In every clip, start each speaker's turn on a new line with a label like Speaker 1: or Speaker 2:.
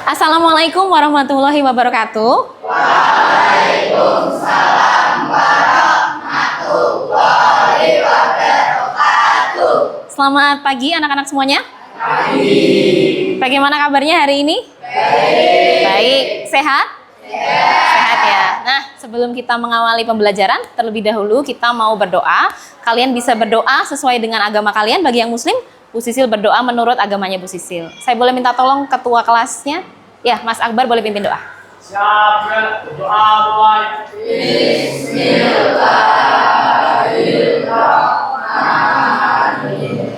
Speaker 1: Assalamualaikum warahmatullahi wabarakatuh. Waalaikumsalam warahmatullahi wabarakatuh. Selamat pagi anak-anak semuanya. Pagi. Bagaimana kabarnya hari ini? Baik. Baik. Sehat? Sehat ya. Nah, sebelum kita mengawali pembelajaran, terlebih dahulu kita mau berdoa. Kalian bisa berdoa sesuai dengan agama kalian. Bagi yang muslim, Bu Sisil berdoa menurut agamanya Bu Sisil. Saya boleh minta tolong ketua kelasnya? Ya, Mas Akbar boleh pimpin doa.
Speaker 2: Siap, berdoa mulai. Bismillahirrahmanirrahim.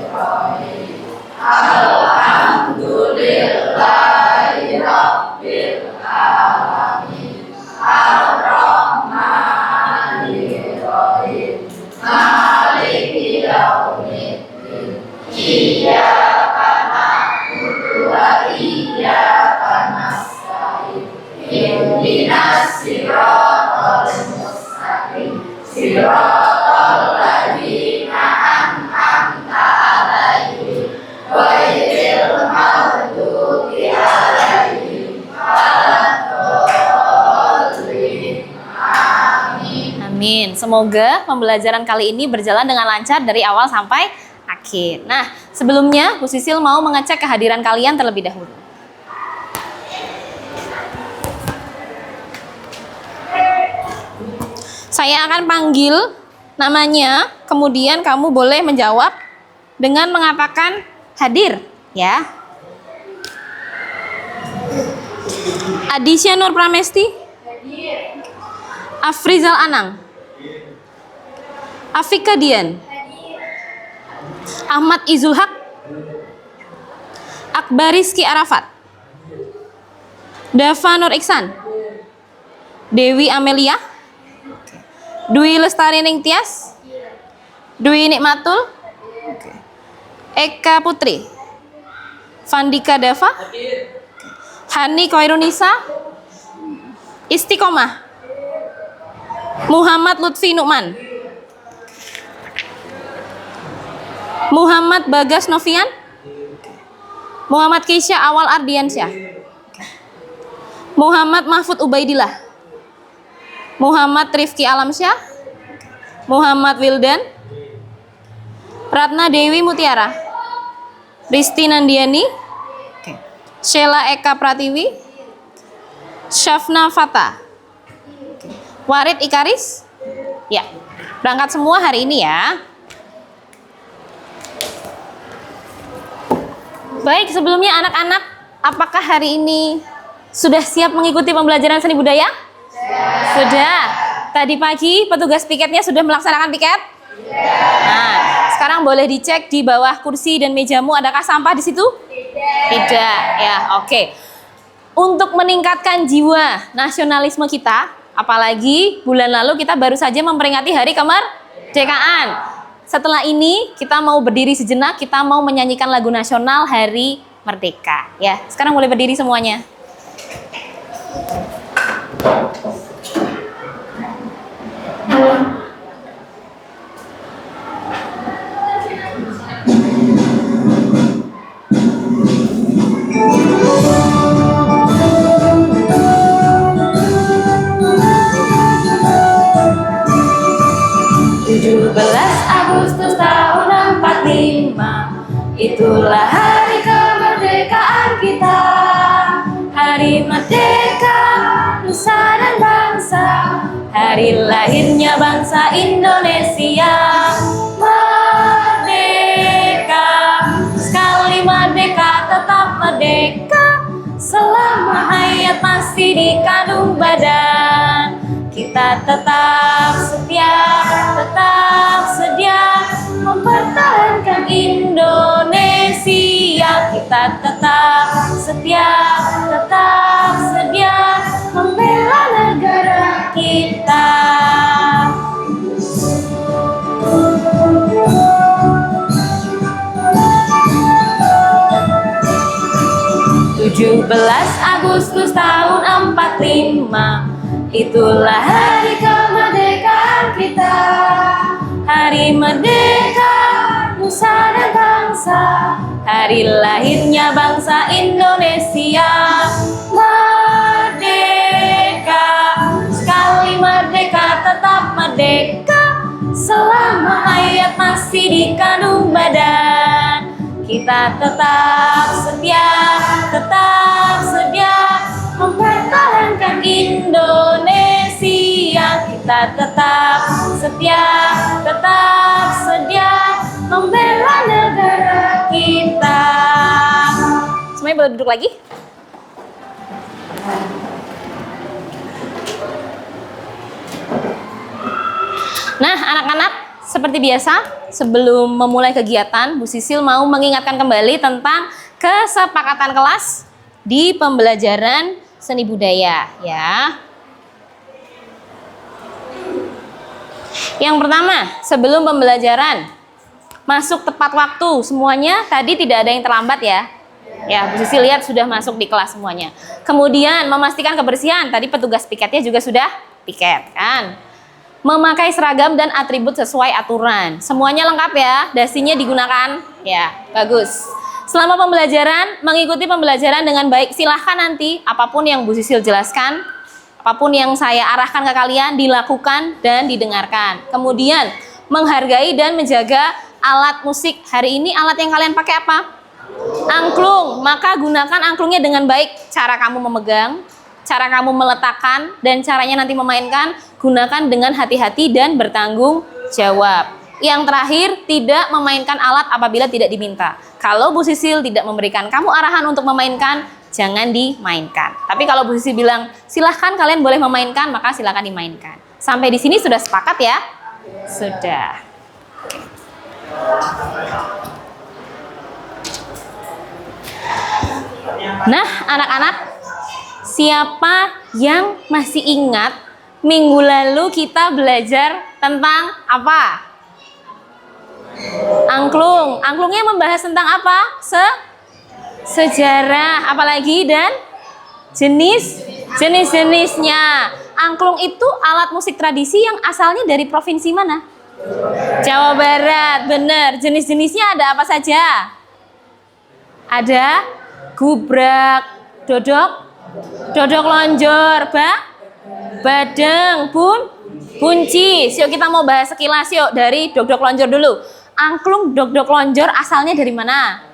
Speaker 2: Alhamdulillahirabbil alamin. Ar-Rahmanirrahim. Maliki yaumiddin. Iyyaka na'budu wa iyyaka nasta'in. Ihdinas siratal mustaqim. Siratal ladzina an'amta 'alaihim ghairil maghdubi 'alaihim waladdallin. Amin.
Speaker 1: Amin. Semoga pembelajaran kali ini berjalan dengan lancar dari awal sampai akhir. Nah, sebelumnya Bu Sisil mau mengecek kehadiran kalian terlebih dahulu. Saya akan panggil namanya, kemudian kamu boleh menjawab dengan mengatakan hadir, ya. Adisya Nur Pramesti? Hadir. Afrizal Anang? Afika Dian? Ahmad Izul Haq? Akbar Rizky Arafat? Dava Nur Iksan? Dewi Amelia? Dwi Lestari Ning Tias? Dwi Nikmatul? Eka Putri? Vandika Dava? Hani Koirunisa? Istiqomah? Muhammad Lutfi Nu'man? Muhammad Bagas Novian? Muhammad Keisha Awal Ardiansyah? Muhammad Mahfud Ubaidillah? Muhammad Rifki Alamsyah? Muhammad Wildan? Ratna Dewi Mutiara? Risti Nandiani? Sheila Eka Pratiwi? Syafna Fata? Warid Ikaris? Ya, berangkat semua hari ini ya. Baik, sebelumnya anak-anak, apakah hari ini sudah siap mengikuti pembelajaran seni budaya? Sudah. Tadi pagi petugas piketnya sudah melaksanakan piket? Nah, sekarang boleh dicek di bawah kursi dan mejamu, adakah sampah di situ? Tidak. Ya, oke. Untuk meningkatkan jiwa nasionalisme kita, apalagi bulan lalu kita baru saja memperingati Hari Kemerdekaan. Setelah ini kita mau berdiri sejenak, kita mau menyanyikan lagu nasional Hari Merdeka. Ya, sekarang boleh berdiri semuanya.
Speaker 3: Agustus tahun 45, itulah hari kemerdekaan kita. Hari merdeka, nusa dan bangsa, hari lahirnya bangsa Indonesia. Merdeka, sekali merdeka tetap merdeka, selama hayat masih di kandung badan. Kita tetap sedia mempertahankan Indonesia. Kita tetap sedia membela negara kita. 17 Agustus tahun 45, itulah hari kemerdekaan kita. Hari merdeka, nusa dan bangsa, hari lahirnya bangsa Indonesia. hayat masih di kandung badan. Kita tetap sedia mempertahankan Indonesia. Kita tetap sedia membela negara kita.
Speaker 1: Semuanya boleh duduk lagi? Nah, anak-anak, seperti biasa, sebelum memulai kegiatan, Bu Sisil mau mengingatkan kembali tentang kesepakatan kelas di pembelajaran seni budaya, ya. Yang pertama, sebelum pembelajaran, masuk tepat waktu. Semuanya tadi tidak ada yang terlambat ya. Ya, Bu Sisil lihat sudah masuk di kelas semuanya. Kemudian memastikan kebersihan. Tadi petugas piketnya juga sudah piket, kan? Memakai seragam dan atribut sesuai aturan. Semuanya lengkap ya, dasinya digunakan. Ya, bagus. Selama pembelajaran, mengikuti pembelajaran dengan baik. Silahkan nanti, apapun yang Bu Sisil jelaskan, apapun yang saya arahkan ke kalian, dilakukan dan didengarkan. Kemudian, menghargai dan menjaga alat musik. Hari ini alat yang kalian pakai apa? Angklung. Maka gunakan angklungnya dengan baik. Cara kamu memegang, cara kamu meletakkan, dan caranya nanti memainkan, gunakan dengan hati-hati dan bertanggung jawab. Yang terakhir, tidak memainkan alat apabila tidak diminta. Kalau Bu Sisil tidak memberikan kamu arahan untuk memainkan, jangan dimainkan. Tapi kalau Bu Sisil bilang, silahkan kalian boleh memainkan, maka silahkan dimainkan. Sampai di sini sudah sepakat ya? Sudah. Nah, anak-anak, siapa yang masih ingat minggu lalu kita belajar tentang apa? Angklung. Angklungnya membahas tentang apa? Sejarah, apalagi dan jenis-jenisnya. Angklung itu alat musik tradisi yang asalnya dari provinsi mana? Jawa Barat, benar. Jenis-jenisnya ada apa saja? Ada gubrak, dodok lonjor, badeng, buncis. Yuk kita mau bahas sekilas yuk dari dodok lonjor dulu. Angklung dodok lonjor asalnya dari mana?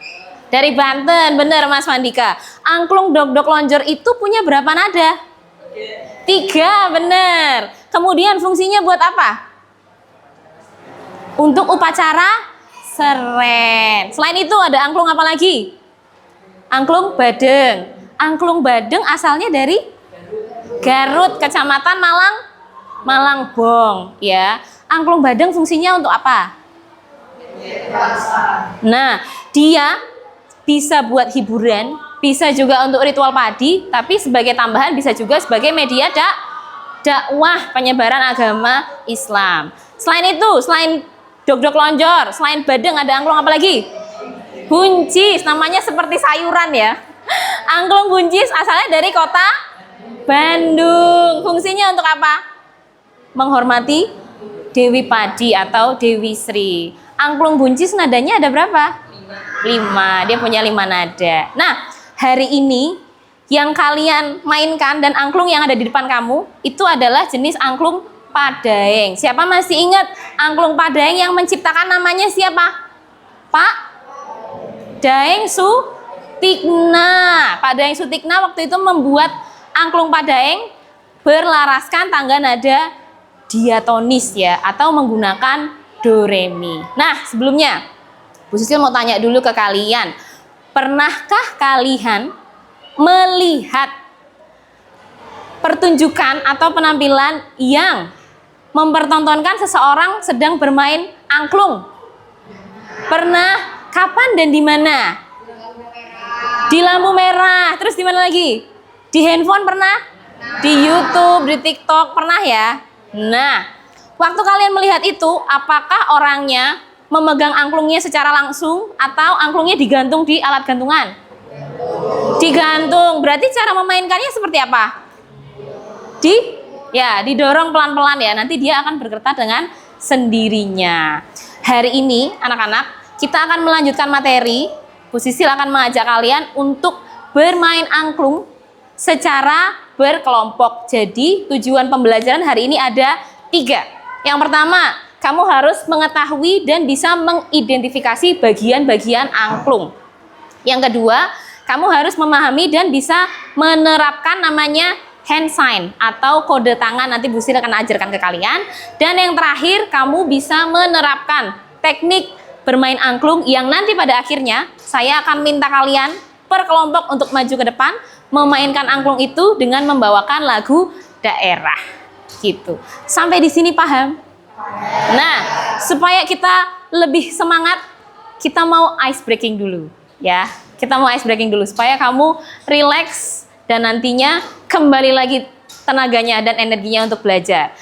Speaker 1: Dari Banten, benar Mas Mandika. Angklung dodok lonjor itu punya berapa nada? 3, benar. Kemudian fungsinya buat apa? Untuk upacara seren. Selain itu ada angklung apa lagi? Angklung badeng. Angklung badeng asalnya dari Garut, Kecamatan Malangbong, ya. Angklung badeng fungsinya untuk apa? Nah, dia bisa buat hiburan, bisa juga untuk ritual padi, tapi sebagai tambahan bisa juga sebagai media dakwah penyebaran agama Islam. Selain itu, selain dodok lonjor, selain badeng ada angklung apa lagi? Buncis, namanya seperti sayuran ya. Angklung buncis asalnya dari kota Bandung. Fungsinya untuk apa? Menghormati Dewi Padi atau Dewi Sri. Angklung buncis nadanya ada berapa? 5. Dia punya 5 nada. Nah, hari ini yang kalian mainkan dan angklung yang ada di depan kamu itu adalah jenis angklung Padaeng. Siapa masih ingat angklung Padaeng yang menciptakan namanya siapa? Pak Daeng Sutikna. Pak Daeng Sutikna waktu itu membuat angklung Padaeng berlaraskan tangga nada diatonis ya, atau menggunakan do re mi. Nah, sebelumnya Bu Sisil mau tanya dulu ke kalian. Pernahkah kalian melihat pertunjukan atau penampilan yang mempertontonkan seseorang sedang bermain angklung? Pernah? Kapan dan di mana? Di lampu merah. Terus di mana lagi? Di handphone pernah? Di YouTube, di TikTok pernah ya? Nah, waktu kalian melihat itu, apakah orangnya memegang angklungnya secara langsung atau angklungnya digantung di alat gantungan? Digantung. Berarti cara memainkannya seperti apa? Didorong pelan-pelan ya. Nanti dia akan bergetar dengan sendirinya. Hari ini, anak-anak, kita akan melanjutkan materi. Bu Sisil akan mengajak kalian untuk bermain angklung secara berkelompok. Jadi tujuan pembelajaran hari ini ada 3. Yang pertama, kamu harus mengetahui dan bisa mengidentifikasi bagian-bagian angklung. Yang kedua, kamu harus memahami dan bisa menerapkan namanya hand sign atau kode tangan, nanti Bu Sil akan ajarkan ke kalian. Dan yang terakhir, kamu bisa menerapkan teknik bermain angklung yang nanti pada akhirnya saya akan minta kalian per kelompok untuk maju ke depan memainkan angklung itu dengan membawakan lagu daerah. Gitu. Sampai di sini paham? Nah, supaya kita lebih semangat, kita mau ice breaking dulu ya. Kita mau ice breaking dulu supaya kamu relax dan nantinya kembali lagi tenaganya dan energinya untuk belajar.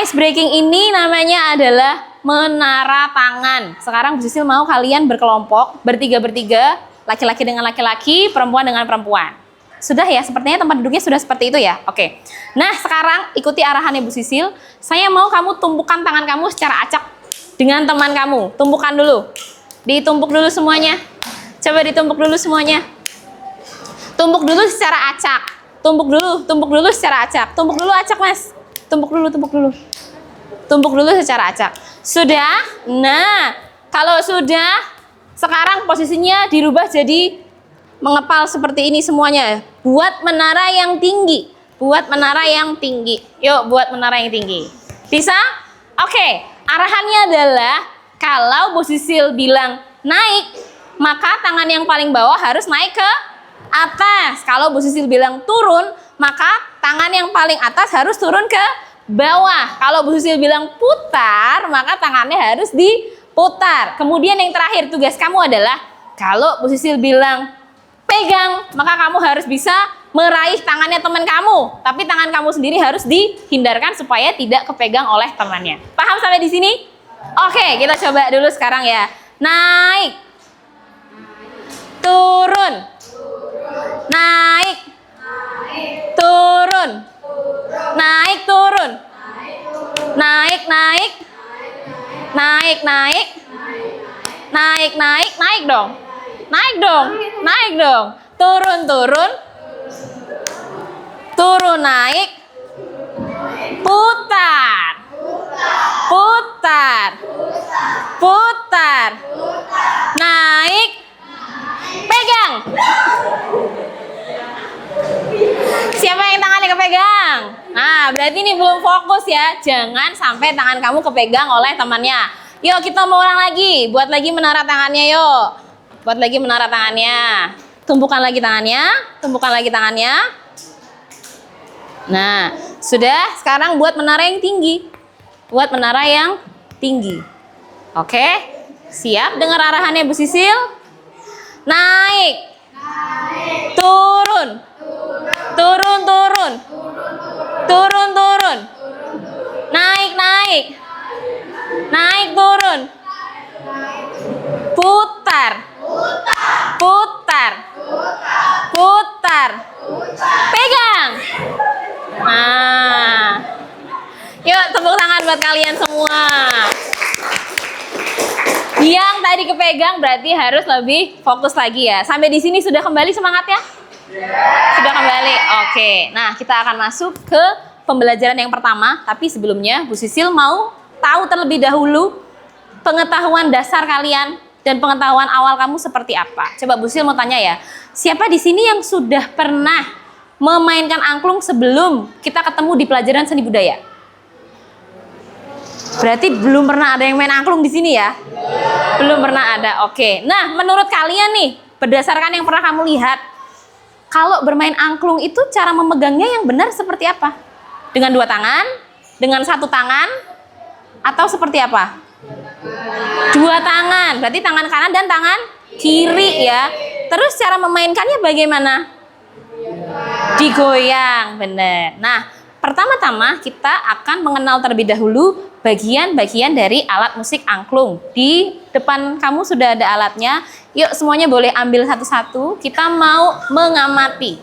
Speaker 1: Ice breaking ini namanya adalah menara tangan. Sekarang Bu Sisil mau kalian berkelompok, bertiga-bertiga, laki-laki dengan laki-laki, perempuan dengan perempuan. Sudah ya, sepertinya tempat duduknya sudah seperti itu ya. Oke. Nah, sekarang ikuti arahannya Bu Sisil. Saya mau kamu tumpukan tangan kamu secara acak dengan teman kamu. Tumpukan dulu. Ditumpuk dulu semuanya. Coba ditumpuk dulu semuanya. Tumpuk dulu secara acak. Tumpuk dulu secara acak. Tumpuk dulu acak, Mas. Tumpuk dulu. Tumpuk dulu secara acak. Sudah? Nah, kalau sudah, sekarang posisinya dirubah jadi mengepal seperti ini semuanya. Buat menara yang tinggi. Buat menara yang tinggi. Yuk, buat menara yang tinggi. Bisa? Oke. Arahannya adalah kalau Bu Sisil bilang naik, maka tangan yang paling bawah harus naik ke atas. Kalau Bu Sisil bilang turun, maka tangan yang paling atas harus turun ke bawah. Kalau Bu Sisil bilang putar, maka tangannya harus diputar. Kemudian yang terakhir tugas kamu adalah kalau Bu Sisil bilang pegang, maka kamu harus bisa meraih tangannya teman kamu. Tapi tangan kamu sendiri harus dihindarkan supaya tidak kepegang oleh temannya. Paham sampai di sini? Oke, kita coba dulu sekarang ya. Naik. Turun. Naik. Turun. Naik, turun. Naik, naik. Naik, naik. Naik, naik, naik dong. Naik dong, naik dong. Turun, turun. Turun, naik. Putar. Putar. Putar. Naik. Pegang. Siapa yang tangannya kepegang? Nah, berarti ini belum fokus ya. Jangan sampai tangan kamu kepegang oleh temannya. Yuk, kita mau ulang lagi. Buat lagi menara tangannya, yuk. Buat lagi menara tangannya. Tumpukan lagi tangannya. Tumpukan lagi tangannya. Nah, sudah. Sekarang buat menara yang tinggi. Buat menara yang tinggi. Oke. Siap dengar arahannya Bu Sisil? Naik. Turun. Turun, turun. Turun, turun. Naik, naik. Naik, turun. Putar. Putar. Putar. Pegang. Nah. Yuk, tepuk tangan buat kalian semua. Yang tadi kepegang berarti harus lebih fokus lagi ya. Sampai di sini sudah kembali semangatnya? Sudah kembali. Oke. Nah, kita akan masuk ke pembelajaran yang pertama. Tapi sebelumnya Bu Sisil mau tahu terlebih dahulu pengetahuan dasar kalian dan pengetahuan awal kamu seperti apa. Coba Bu Sisil mau tanya ya. Siapa di sini yang sudah pernah memainkan angklung sebelum kita ketemu di pelajaran seni budaya? Berarti belum pernah ada yang main angklung di sini ya? Belum pernah ada. Oke. Nah, menurut kalian nih, berdasarkan yang pernah kamu lihat, kalau bermain angklung itu cara memegangnya yang benar seperti apa? Dengan dua tangan? Dengan satu tangan? Atau seperti apa? Dua tangan. Berarti tangan kanan dan tangan kiri ya. Terus cara memainkannya bagaimana? Digoyang, benar. Nah, pertama-tama kita akan mengenal terlebih dahulu bagian-bagian dari alat musik angklung. Di depan kamu sudah ada alatnya. Yuk semuanya boleh ambil satu-satu. Kita mau mengamati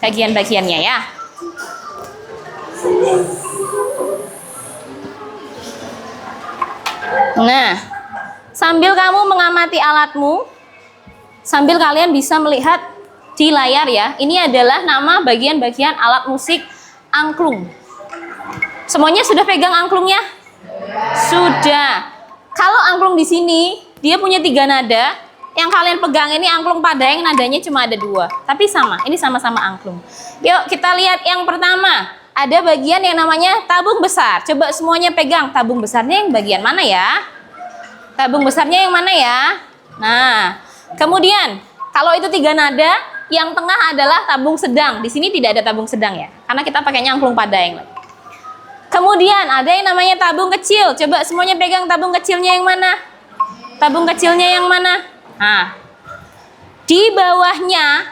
Speaker 1: bagian-bagiannya ya. Nah, sambil kamu mengamati alatmu, sambil kalian bisa melihat di layar ya. Ini adalah nama bagian-bagian alat musik angklung. Semuanya sudah pegang angklungnya? Sudah. Kalau angklung di sini, dia punya 3 nada. Yang kalian pegang ini angklung Padaeng, nadanya cuma ada 2. Tapi sama, ini sama-sama angklung. Yuk kita lihat yang pertama. Ada bagian yang namanya tabung besar. Coba semuanya pegang. Tabung besarnya yang bagian mana ya? Tabung besarnya yang mana ya? Nah, kemudian kalau itu 3 nada, yang tengah adalah tabung sedang. Di sini tidak ada tabung sedang ya, karena kita pakainya angklung Padaeng. Kemudian ada yang namanya tabung kecil. Coba semuanya pegang tabung kecilnya yang mana? Tabung kecilnya yang mana? Nah, di bawahnya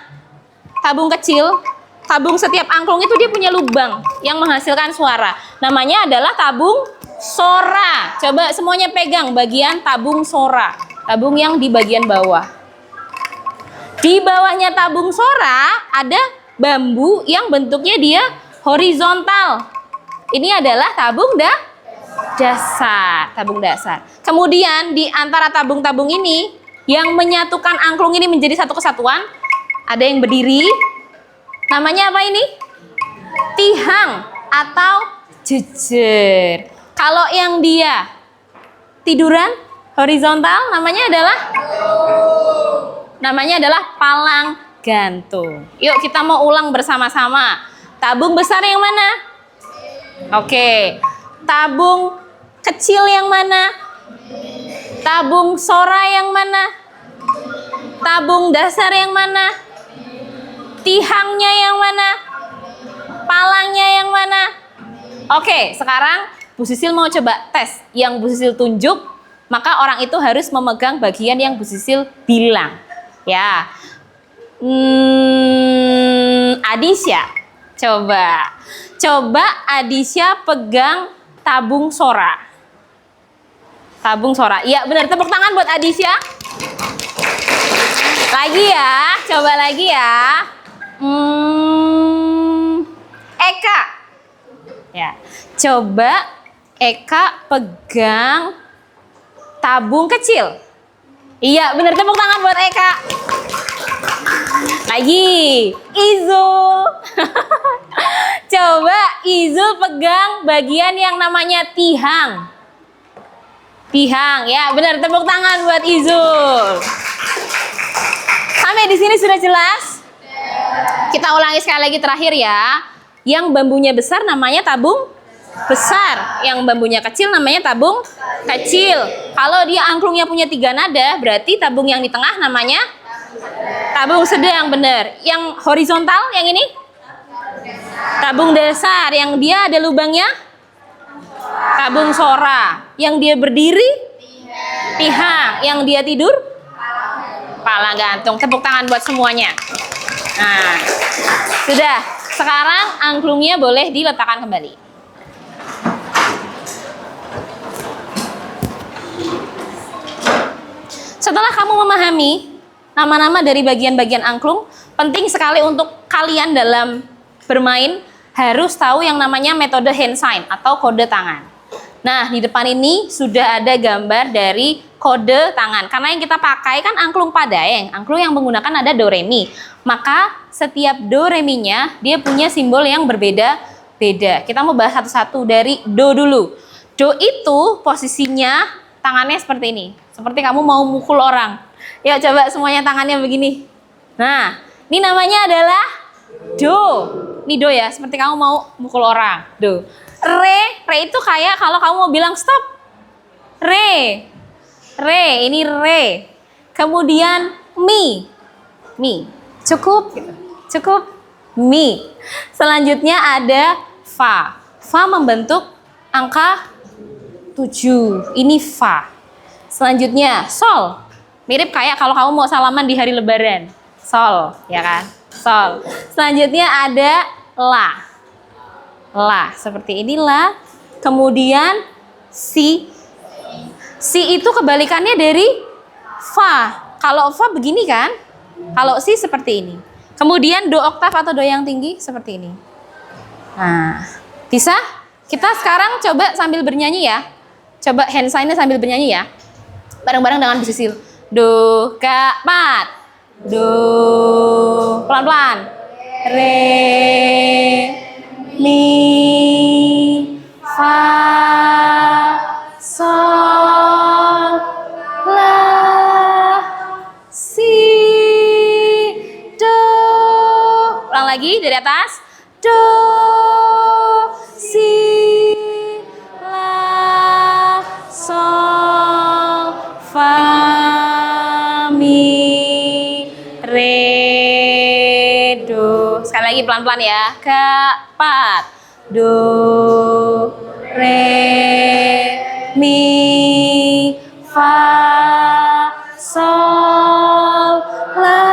Speaker 1: tabung kecil, tabung setiap angklung itu dia punya lubang yang menghasilkan suara. Namanya adalah tabung sora. Coba semuanya pegang bagian tabung sora. Tabung yang di bagian bawah. Di bawahnya tabung sora ada bambu yang bentuknya dia horizontal. Ini adalah tabung dasar. Tabung dasar. Kemudian di antara tabung-tabung ini yang menyatukan angklung ini menjadi satu kesatuan, ada yang berdiri. Namanya apa ini? Tihang atau jejer. Kalau yang dia tiduran horizontal namanya adalah palang gantung. Yuk kita mau ulang bersama-sama. Tabung besar yang mana? Oke. Tabung kecil yang mana? Tabung sora yang mana? Tabung dasar yang mana? Tihangnya yang mana? Palangnya yang mana? Oke, sekarang Bu Sisil mau coba tes. Yang Bu Sisil tunjuk, maka orang itu harus memegang bagian yang Bu Sisil bilang. Ya. Adisya. Coba Adisya pegang tabung sora. Tabung sora. Iya, benar. Tepuk tangan buat Adisya. Lagi ya, coba lagi ya. Eka. Ya. Coba Eka pegang tabung kecil. Iya, benar. Tepuk tangan buat Eka. Lagi. Izul. Coba Izul pegang bagian yang namanya tihang. Tihang, ya benar, tepuk tangan buat Izul. Sampai di sini sudah jelas? Kita ulangi sekali lagi terakhir ya. Yang bambunya besar namanya tabung besar, yang bambunya kecil namanya tabung kecil. Kalau dia angklungnya punya 3 nada, berarti tabung yang di tengah namanya tabung sedang, benar. Yang horizontal yang ini tabung dasar, yang dia ada lubangnya tabung sora. Yang dia berdiri tihang, yang dia tidur palang gantung. Tepuk tangan buat semuanya. Nah, sudah. Sekarang angklungnya boleh diletakkan kembali. Setelah kamu memahami nama-nama dari bagian-bagian angklung, penting sekali untuk kalian dalam bermain harus tahu yang namanya metode hand sign atau kode tangan. Nah, di depan ini sudah ada gambar dari kode tangan. Karena yang kita pakai kan angklung Padaeng, angklung yang menggunakan nada do re mi. Maka setiap do re mi-nya dia punya simbol yang berbeda-beda. Kita mau bahas satu-satu dari do dulu. Do itu posisinya tangannya seperti ini. Seperti kamu mau mukul orang. Yuk coba semuanya tangannya begini. Nah, ini namanya adalah do. Ini do ya, seperti kamu mau mukul orang. Do. Re itu kayak kalau kamu mau bilang stop. Re, ini re. Kemudian mi, cukup, gitu. Cukup, mi. Selanjutnya ada fa. Fa membentuk angka 7. Ini fa. Selanjutnya sol. Mirip kayak kalau kamu mau salaman di hari Lebaran. Sol, ya kan? Sol. Selanjutnya ada la. La, seperti inilah. Kemudian si. Si itu kebalikannya dari fa. Kalau fa begini kan? Kalau si seperti ini. Kemudian do oktav atau do yang tinggi seperti ini. Nah, bisa? Kita sekarang coba sambil bernyanyi ya. Coba hand sign-nya sambil bernyanyi ya. Bareng-bareng dengan Bu Sisil. Do, ka, pat. Do, pelan-pelan. Re, mi, fa, lagi dari atas. Do, si, la, sol, fa, mi, re, do. Sekali lagi pelan-pelan ya. Keempat. Do, re, mi, fa, sol, la,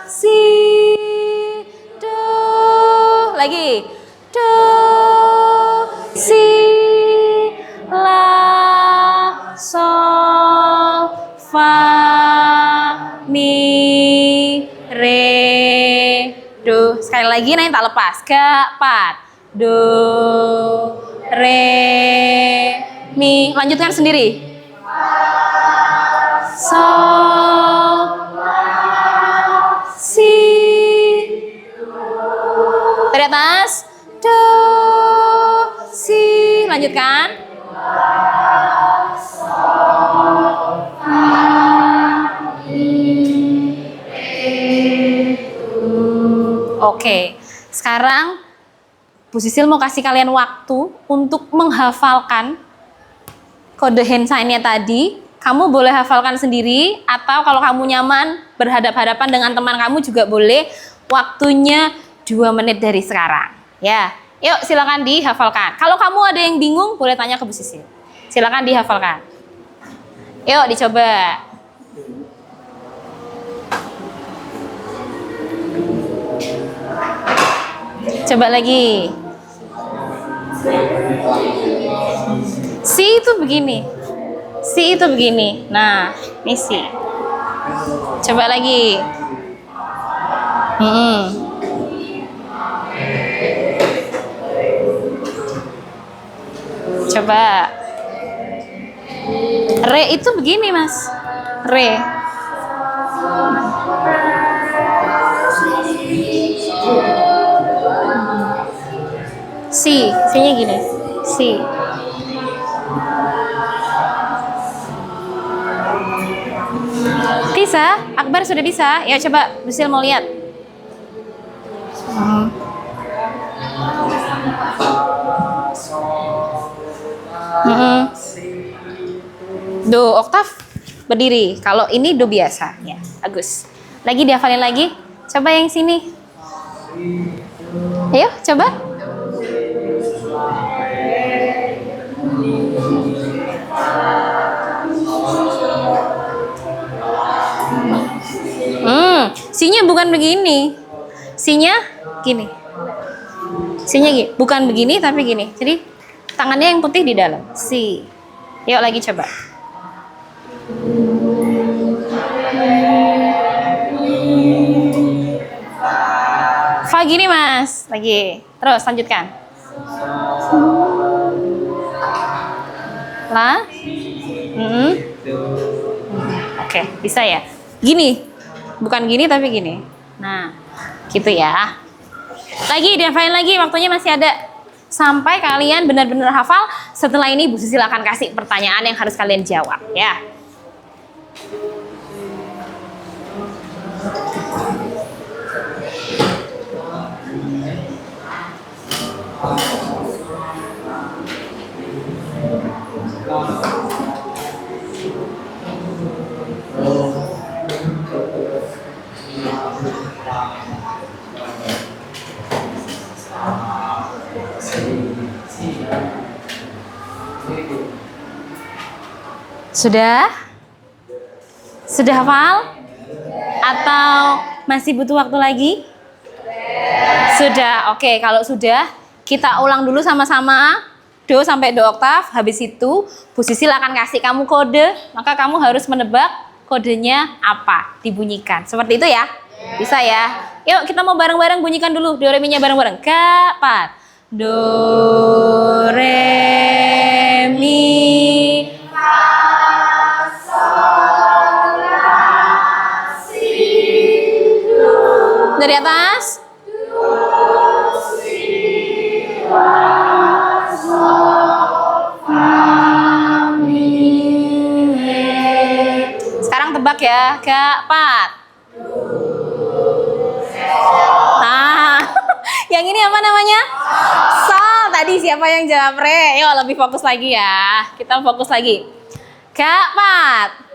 Speaker 1: si, do. Lagi. Do, si, la, sol, fa, mi, re, do. Sekali lagi nah yang tak lepas. Keempat. Do, re, mi. Lanjutkan sendiri. Sol, si. Dari atas. Do, si. Lanjutkan. Oke, sekarang Bu Sisil mau kasih kalian waktu untuk menghafalkan kode hand sign-nya tadi. Kamu boleh hafalkan sendiri atau kalau kamu nyaman berhadap-hadapan dengan teman kamu juga boleh. Waktunya 2 menit dari sekarang. Ya, yuk silakan dihafalkan. Kalau kamu ada yang bingung boleh tanya ke Bu Sisil. Silakan dihafalkan. Yuk dicoba. Coba lagi. Si itu begini. Si itu begini. Nah, ini si. Coba lagi. Coba. Re itu begini, Mas. Re. Si, si-nya gini. Si. Bisa? Akbar sudah bisa? Ya coba, Busil mau lihat. Do oktav berdiri. Kalau ini do biasa. Ya, bagus. Lagi dihafalin lagi. Coba yang sini. Ayo, coba. Si-nya bukan begini. Si-nya gini. Si-nya gini. Bukan begini tapi gini. Jadi tangannya yang putih di dalam. Si. Yuk lagi coba. Fa gini Mas. Lagi. Terus lanjutkan. La. Oke, bisa ya. Gini. Bukan gini tapi gini. Nah, gitu ya. Lagi dihafalin lagi, waktunya masih ada. Sampai kalian benar-benar hafal. Setelah ini Bu Sisil akan kasih pertanyaan yang harus kalian jawab ya. Sudah? Sudah hafal? Atau masih butuh waktu lagi? Sudah. Oke, kalau sudah kita ulang dulu sama-sama do sampai do oktav. Habis itu Bu Sisil akan kasih kamu kode, maka kamu harus menebak kodenya apa, dibunyikan. Seperti itu ya? Bisa ya? Yuk kita mau bareng-bareng bunyikan dulu do re mi-nya bareng-bareng. Keempat. Do re mi. Dari atas. Sekarang tebak ya. Keempat. Nah, Yang ini apa namanya? Sol. Tadi siapa yang jawab re? Yuk lebih fokus lagi ya. Kita fokus lagi. Keempat.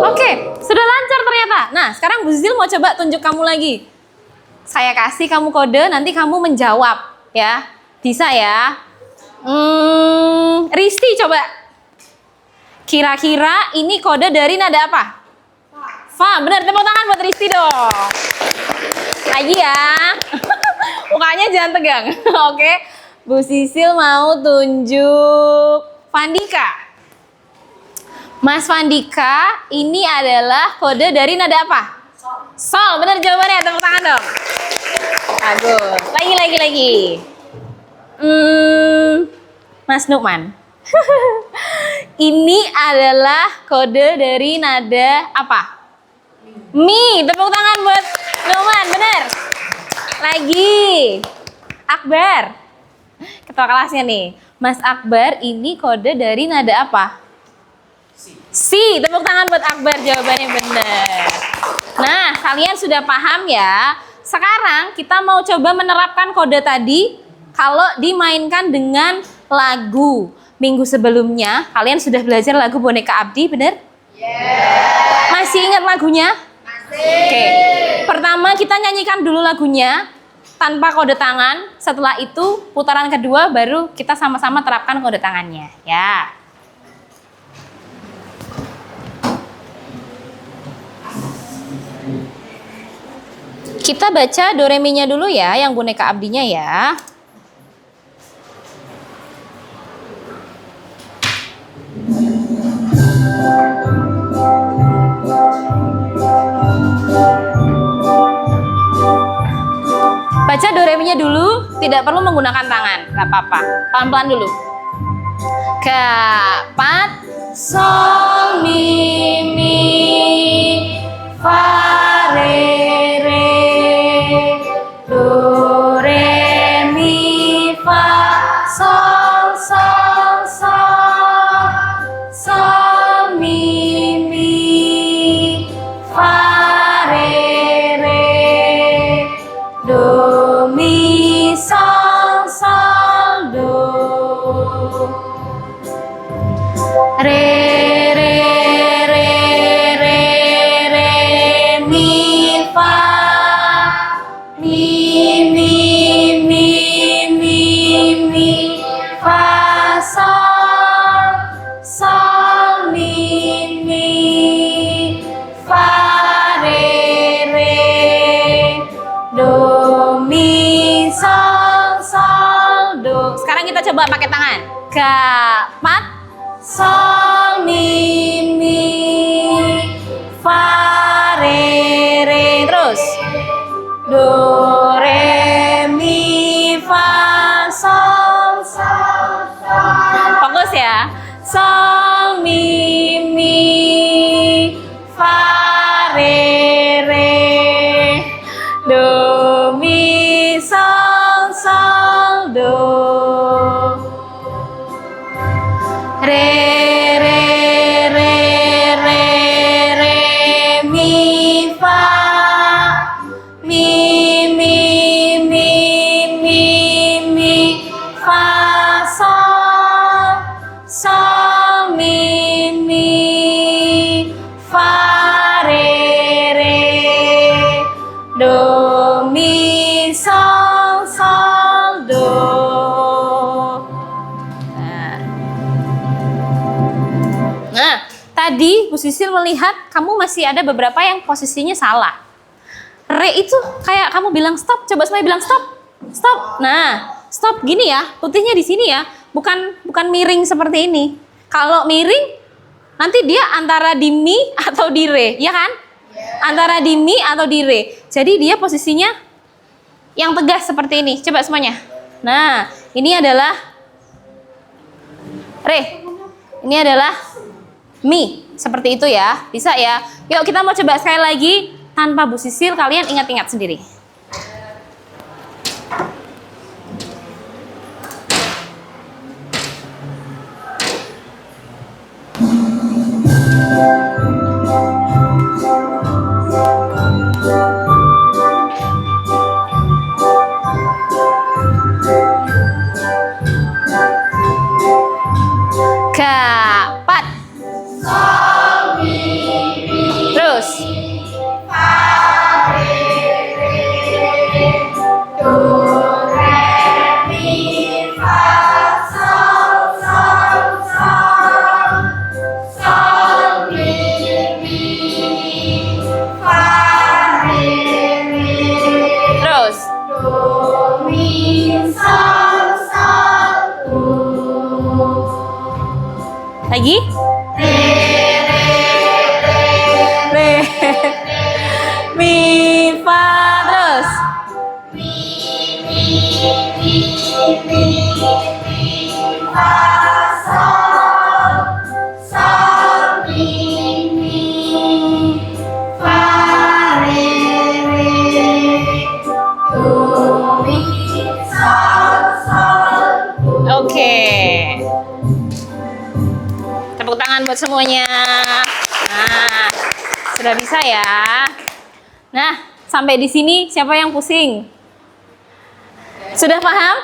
Speaker 1: Oke, sudah lancar ternyata. Nah, sekarang Bu Zil mau coba tunjuk kamu lagi. Saya kasih kamu kode, nanti kamu menjawab ya. Bisa ya? Risti coba. Kira-kira ini kode dari nada apa? Fa. Benar, tepuk tangan buat Risti dong. Lagi ya. Mukanya jangan tegang. Oke. Bu Sisil mau tunjuk Vandika. Mas Vandika, ini adalah kode dari nada apa? Sol. Benar jawabannya, tepuk tangan dong. Bagus. Lagi. Mas Nukman. Ini adalah kode dari nada apa? Mi. Tepuk tangan buat Nukman, benar. Lagi. Akbar. Ketua kelasnya nih. Mas Akbar, ini kode dari nada apa? Si. Tepuk tangan buat Akbar, jawabannya benar. Nah, kalian sudah paham ya. Sekarang kita mau coba menerapkan kode tadi kalau dimainkan dengan lagu. Minggu sebelumnya kalian sudah belajar lagu Boneka Abdi, benar? Masih ingat lagunya? Oke. Pertama kita nyanyikan dulu lagunya tanpa kode tangan. Setelah itu putaran kedua baru kita sama-sama terapkan kode tangannya, ya. Kita baca do re mi-nya dulu ya, yang Boneka Abdinya ya. Baca do re mi-nya dulu, tidak perlu menggunakan tangan, nggak apa-apa. Pelan-pelan dulu. Keempat, sol mi mi fa re re do re mi fa sol sol sol sol mi mi fa re re do mi sol sol do re re re re re mi fa mi mi mi mi mi fa sol sol mi mi fa re re do mi sol sol do. Sekarang kita coba pakai tangan. Keempat, sol mi mi fa re re, terus do re mi fa sol sol sol. Fokus ya. Sol mi mi fa re re do mi sol sol do re re re re re mi fa mi mi mi mi mi fa sol sol mi mi fa re re do mi sol sol do. Nah, tadi Bu Sisil melihat kamu masih ada beberapa yang posisinya salah. Re itu kayak kamu bilang stop, coba semua bilang stop. Stop. Nah, stop gini ya, putihnya di sini ya, bukan miring seperti ini. Kalau miring nanti dia antara di mi atau di re, ya kan? Antara di mi atau di re. Jadi dia posisinya yang tegas seperti ini. Coba semuanya. Nah, ini adalah re. Ini adalah mi. Seperti itu ya. Bisa ya. Yuk kita mau coba sekali lagi. Tanpa Bu Sisil, kalian ingat-ingat sendiri. Keempat. Terus. Terus. Lagi? Re. Mi, fa, terus. Oke. Tepuk tangan buat semuanya. Nah, sudah bisa ya. Nah, sampai di sini siapa yang pusing? Sudah paham?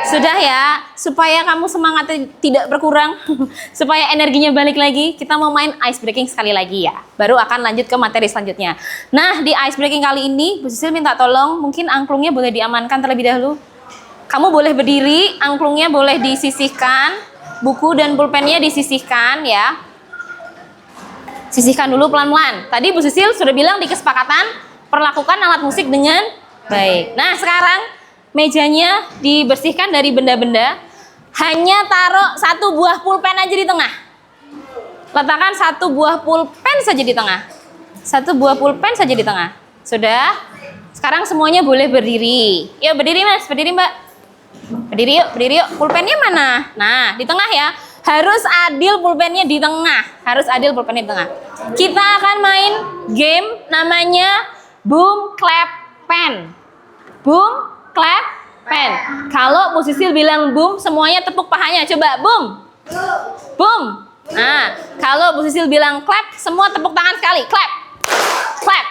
Speaker 1: Sudah ya. Supaya kamu semangatnya tidak berkurang, supaya energinya balik lagi, kita mau main ice breaking sekali lagi ya. Baru akan lanjut ke materi selanjutnya. Nah, di ice breaking kali ini, Bu Sisil minta tolong, mungkin angklungnya boleh diamankan terlebih dahulu. Kamu boleh berdiri, angklungnya boleh disisihkan, buku dan pulpennya disisihkan ya. Sisihkan dulu pelan-pelan. Tadi Bu Sisil sudah bilang di kesepakatan, perlakukan alat musik dengan baik. Nah, sekarang mejanya dibersihkan dari benda-benda. Hanya taruh satu buah pulpen aja di tengah. Letakkan satu buah pulpen saja di tengah. Satu buah pulpen saja di tengah. Sudah? Sekarang semuanya boleh berdiri. Yuk berdiri Mas, berdiri Mbak. Berdiri yuk, berdiri yuk. Pulpennya mana? Nah, di tengah ya. Harus adil pulpennya di tengah. Harus adil pulpennya di tengah. Kita akan main game namanya Boom Clap Pen. Boom Clap Pen. Kalau Bu Sisil bilang boom, semuanya tepuk pahanya. Coba boom. Boom. Nah, kalau Bu Sisil bilang clap, semua tepuk tangan sekali. Clap. Clap.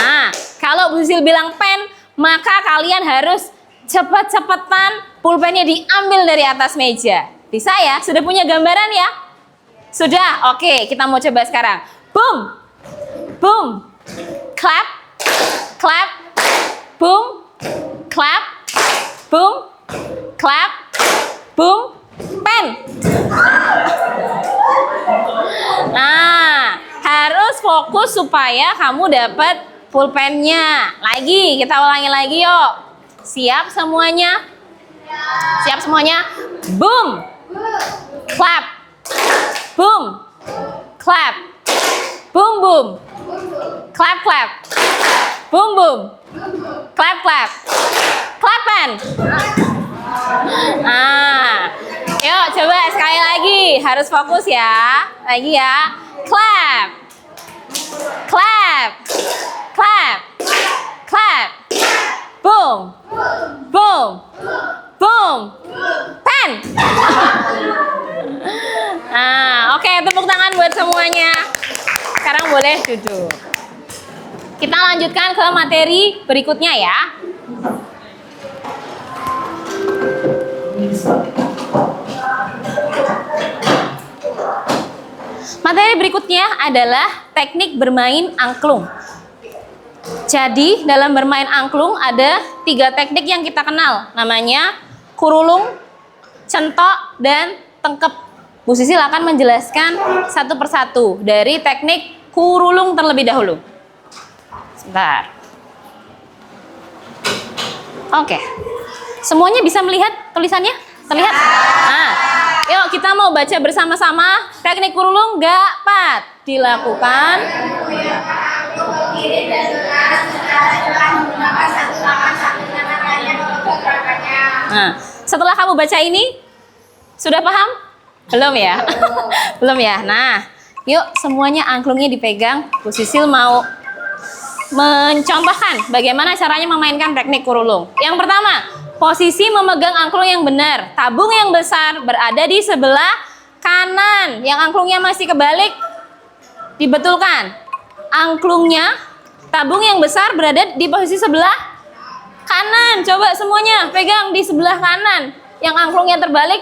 Speaker 1: Nah, kalau Bu Sisil bilang pen, maka kalian harus cepet-cepetan pulpennya diambil dari atas meja. Bisa ya? Sudah punya gambaran ya? Sudah? Oke, kita mau coba sekarang. Boom. Boom. Clap. Clap. Boom. Clap. Boom. Clap. Boom. Pen. Nah, harus fokus supaya kamu dapat pulpennya. Lagi, kita ulangi lagi yuk. Siap semuanya? Siap semuanya? Boom. Clap. Boom. Clap. Boom boom. Clap clap. Boom boom. Clap clap. Clapan. Ah. Yuk coba sekali lagi. Harus fokus ya. Lagi ya. Clap. Clap. Clap. Clap. Boom. Boom. Boom. Pen. Nah, oke, tepuk tangan buat semuanya. Sekarang boleh duduk. Kita lanjutkan ke materi berikutnya ya. Materi berikutnya adalah teknik bermain angklung. Jadi dalam bermain angklung ada 3 teknik yang kita kenal. Namanya kurulung, centok, dan tengkep. Bu Sisil akan menjelaskan satu persatu dari teknik kurulung terlebih dahulu. Sebentar. Oke. Semuanya bisa melihat tulisannya? Terlihat? Nah, yuk kita mau baca bersama-sama teknik kurulung. Dapat dilakukan
Speaker 2: kiri dan ke kanan secara cepat menggunakan satu tangan sambil tangan lainnya membentuk gerakannya.
Speaker 1: Nah, setelah kamu baca ini, sudah paham? Belum ya? Belum ya? Nah, yuk semuanya angklungnya dipegang. Bu Sisil mau mencontohkan bagaimana caranya memainkan teknik kurulung. Yang pertama, posisi memegang angklung yang benar. Tabung yang besar berada di sebelah kanan. Yang angklungnya masih kebalik, dibetulkan. Angklungnya, tabung yang besar berada di posisi sebelah kanan. Coba semuanya pegang di sebelah kanan. Yang angklungnya terbalik,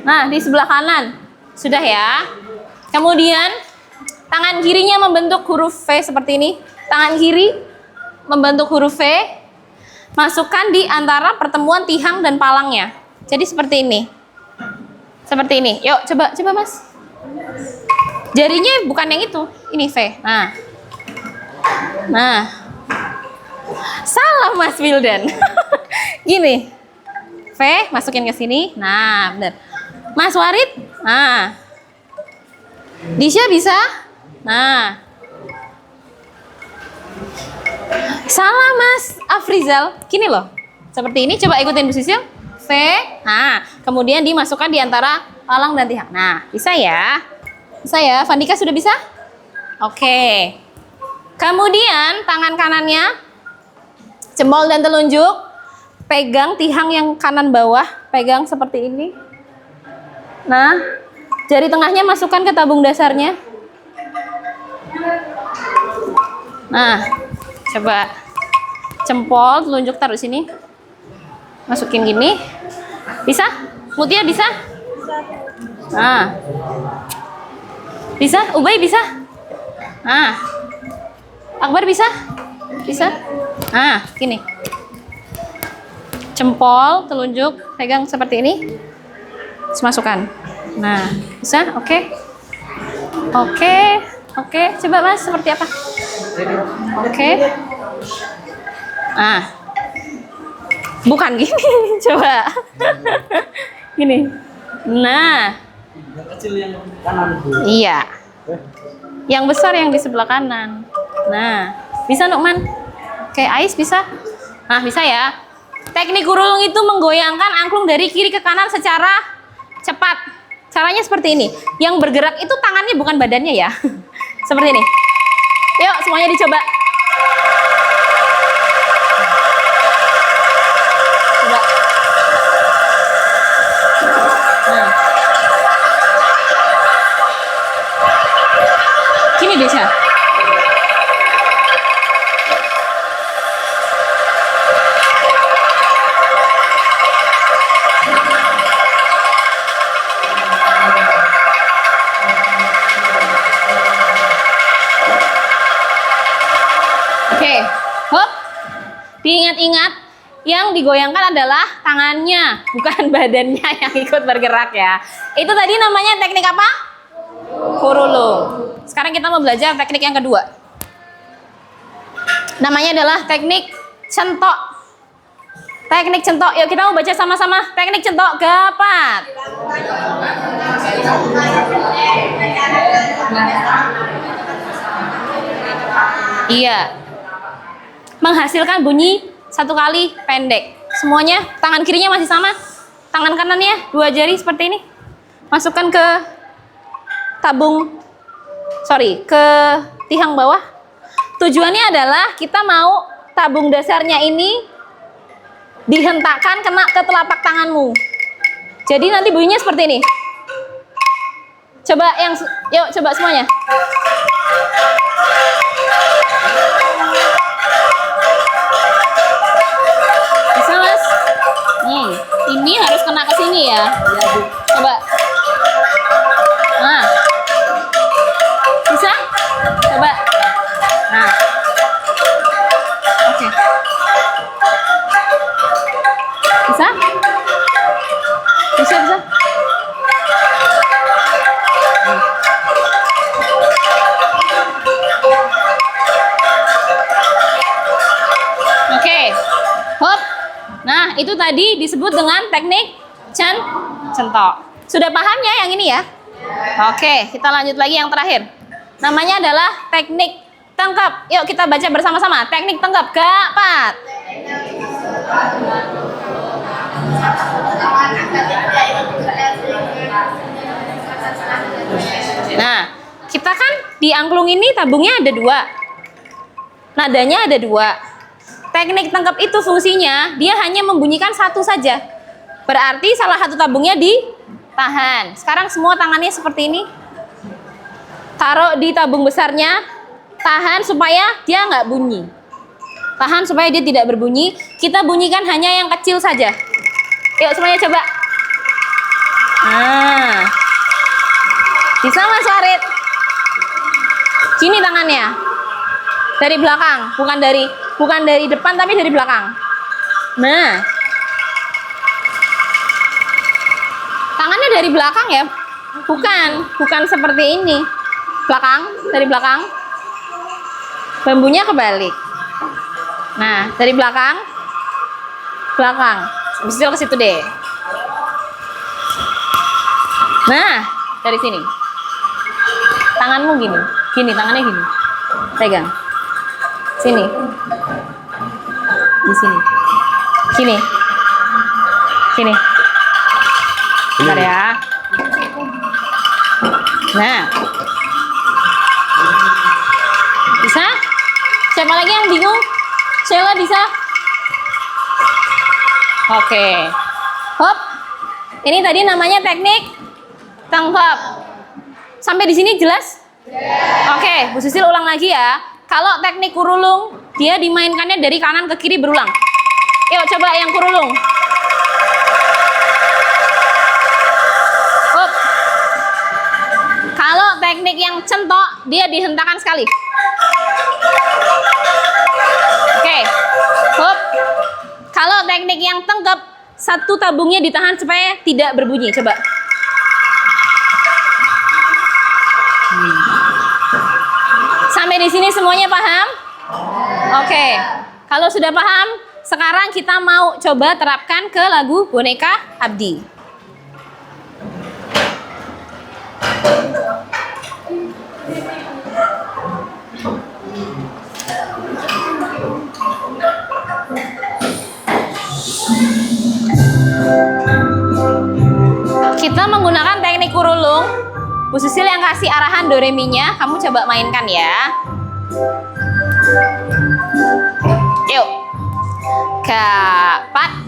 Speaker 1: nah di sebelah kanan. Sudah ya. Kemudian tangan kirinya membentuk huruf V seperti ini. Tangan kiri membentuk huruf V. Masukkan di antara pertemuan tihang dan palangnya. Jadi seperti ini. Seperti ini. Yuk coba Mas. Jarinya bukan yang itu. Ini V. Nah. Salah Mas Wildan. Gini. V masukin ke sini. Nah, benar. Mas Warid. Nah. Disha bisa? Nah. Salah Mas Afrizal. Gini loh. Seperti ini. Coba ikutin Bu Sisil. V. Nah, kemudian dimasukkan di antara palang dan tihang. Nah, bisa ya? Bisa ya? Vandika sudah bisa? Oke. Kemudian tangan kanannya, jempol dan telunjuk, pegang tihang yang kanan bawah. Pegang seperti ini. Nah, jari tengahnya masukkan ke tabung dasarnya. Nah, coba jempol, telunjuk taruh sini. Masukin gini. Bisa? Mutia bisa? Nah. Bisa? Ubay bisa? Nah. Akbar bisa? Bisa? Nah, gini. Jempol, telunjuk, pegang seperti ini. Terus masukkan. Nah, bisa? Oke. Oke. Coba Mas, seperti apa? Oke. Nah. Bukan gini, coba. Gini. Nah.
Speaker 4: Yang kecil yang kanan, Bu.
Speaker 1: Iya. Yang besar yang di sebelah kanan. Nah, bisa Nukman? Oke, Ais bisa? Nah, bisa ya. Teknik kurulung itu menggoyangkan angklung dari kiri ke kanan secara cepat. Caranya seperti ini. Yang bergerak itu tangannya bukan badannya ya. Seperti ini. Yuk, semuanya dicoba. Coba. Nah. Gini Desha. Oke, hop. Diingat-ingat, yang digoyangkan adalah tangannya, bukan badannya yang ikut bergerak ya. Itu tadi namanya teknik apa? Kurulung. Sekarang kita mau belajar teknik yang kedua. Namanya adalah teknik centok. Teknik centok. Yuk kita mau baca sama-sama. Teknik centok gapat. Iya. Menghasilkan bunyi satu kali pendek. Semuanya tangan kirinya masih sama. Tangan kanannya 2 jari seperti ini. Masukkan ke tabung, ke tihang bawah. Tujuannya adalah kita mau tabung dasarnya ini dihentakkan kena ke telapak tanganmu. Jadi nanti bunyinya seperti ini. Coba yuk coba semuanya. Bisa Mas? Ini harus kena ke sini ya. Coba. Nah. Bisa? Coba. Nah. Oke. Bisa? Bisa. Oke. Hop. Nah, itu tadi disebut dengan teknik centok. Sudah paham ya yang ini ya? Oke, kita lanjut lagi yang terakhir. Namanya adalah teknik tangkap. Yuk kita baca bersama-sama. Teknik tangkap. Gak, Pat. Nah, kita kan di angklung ini tabungnya ada 2. Nadanya ada 2. Teknik tangkap itu fungsinya dia hanya membunyikan 1 saja. Berarti salah satu tabungnya ditahan. Sekarang semua tangannya seperti ini. Taruh di tabung besarnya. Tahan supaya dia nggak bunyi. Tahan supaya dia tidak berbunyi. Kita bunyikan hanya yang kecil saja. Yuk semuanya coba. Nah, bisa Mas Farid? Gini tangannya. Dari belakang, bukan dari depan tapi dari belakang. Nah, tangannya dari belakang ya. Bukan seperti ini. Belakang, dari belakang. Bambunya kebalik. Nah, dari belakang. Bisa ke situ deh. Nah, dari sini. Tanganmu gini. Tangannya gini. Pegang. Sini. Di sini. Sini. Bentar ya. Nah. Bisa? Siapa lagi yang bingung? Sheila bisa? Oke. Hop. Ini tadi namanya teknik tangkap. Sampai di sini jelas? Oke, Bu Sisil ulang lagi ya. Kalau teknik kurulung, dia dimainkannya dari kanan ke kiri berulang. Yuk coba yang kurulung. Hop. Kalau teknik yang centok, dia dihentakkan sekali. Oke. Hop. Kalau teknik yang tangkap, satu tabungnya ditahan supaya tidak berbunyi. Coba. Sampai di sini semuanya paham? Oke. Kalau sudah paham, sekarang kita mau coba terapkan ke lagu Boneka Abdi. Kita menggunakan teknik kurulung. Bu Sisil yang kasih arahan do re mi-nya, kamu coba mainkan ya. Yuk. Kapat.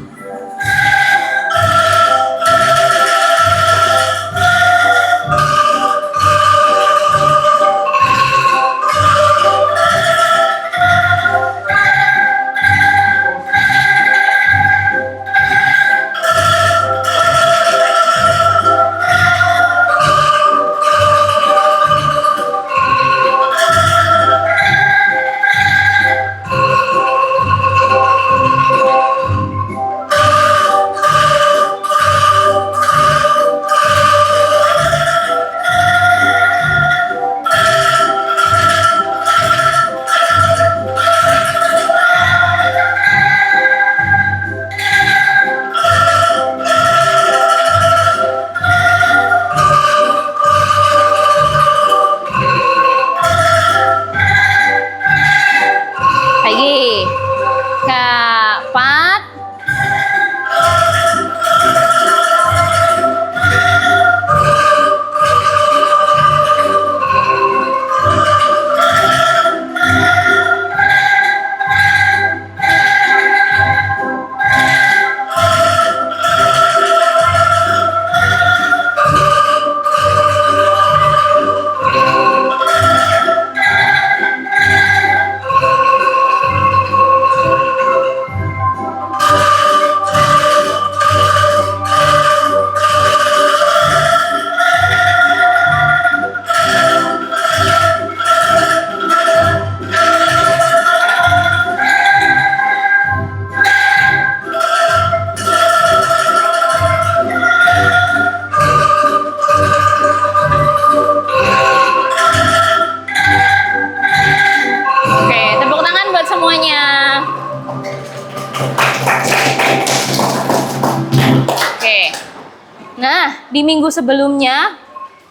Speaker 1: Di minggu sebelumnya,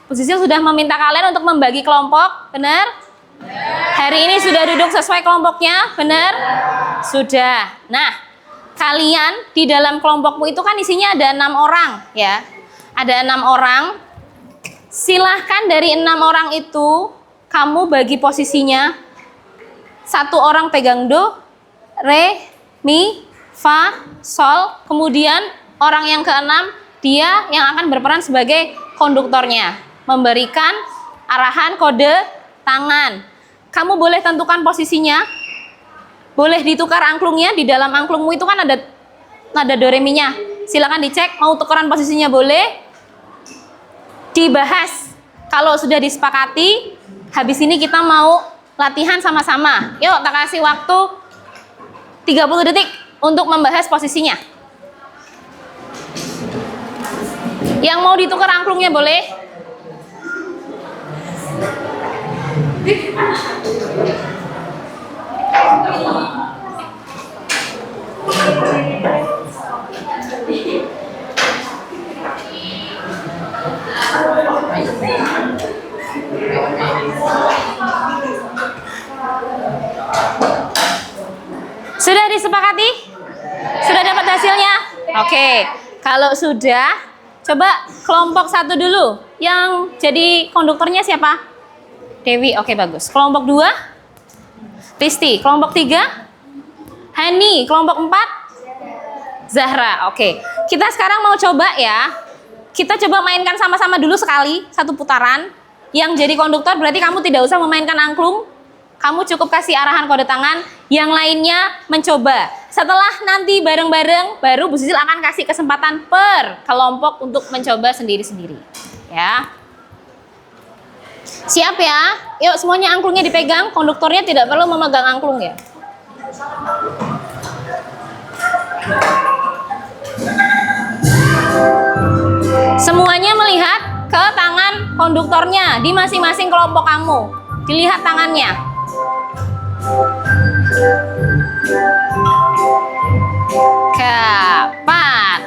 Speaker 1: Bu Sisil sudah meminta kalian untuk membagi kelompok, benar? Hari ini sudah duduk sesuai kelompoknya, benar? Sudah. Nah, kalian di dalam kelompokmu itu kan isinya ada 6 orang, ya. Ada 6 orang. Silahkan dari 6 orang itu kamu bagi posisinya. 1 orang pegang do, re, mi, fa, sol. Kemudian orang yang keenam dia yang akan berperan sebagai konduktornya, memberikan arahan kode tangan. Kamu boleh tentukan posisinya, boleh ditukar angklungnya. Di dalam angklungmu itu kan ada nada do re mi nya. Silakan dicek mau tukeran posisinya, boleh dibahas. Kalau sudah disepakati, habis ini kita mau latihan sama-sama. Yuk, tak kasih waktu 30 detik untuk membahas posisinya. Yang mau ditukar angklungnya boleh. Sudah disepakati? Sudah dapat hasilnya? Oke, kalau sudah, coba kelompok 1 dulu. Yang jadi konduktornya siapa? Dewi, oke bagus. Kelompok 2? Risti. Kelompok 3? Hani. Kelompok 4? Zahra, oke. Kita sekarang mau coba ya. Kita coba mainkan sama-sama dulu sekali, 1 putaran. Yang jadi konduktor berarti kamu tidak usah memainkan angklung. Kamu cukup kasih arahan kode tangan, yang lainnya mencoba. Setelah nanti bareng-bareng, baru Bu Sisil akan kasih kesempatan per kelompok untuk mencoba sendiri-sendiri. Ya. Siap ya? Yuk semuanya angklungnya dipegang, konduktornya tidak perlu memegang angklung ya. Semuanya melihat ke tangan konduktornya di masing-masing kelompok kamu. Dilihat tangannya. Kapan?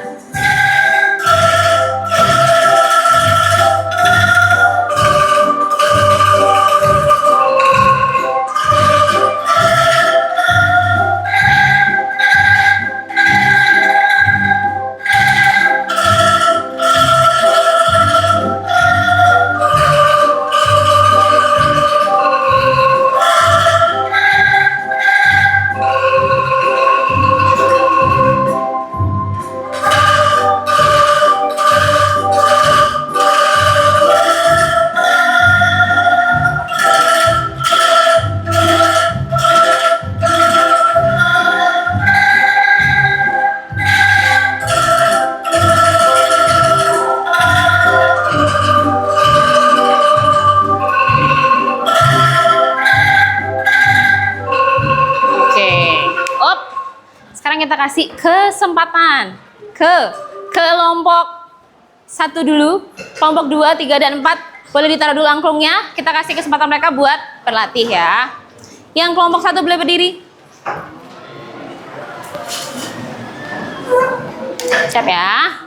Speaker 1: Kita kasih kesempatan ke kelompok 1 dulu, kelompok 2, 3, dan 4 boleh ditaruh dulu angklungnya. Kita kasih kesempatan mereka buat berlatih ya. Yang kelompok 1 boleh berdiri. Siap ya.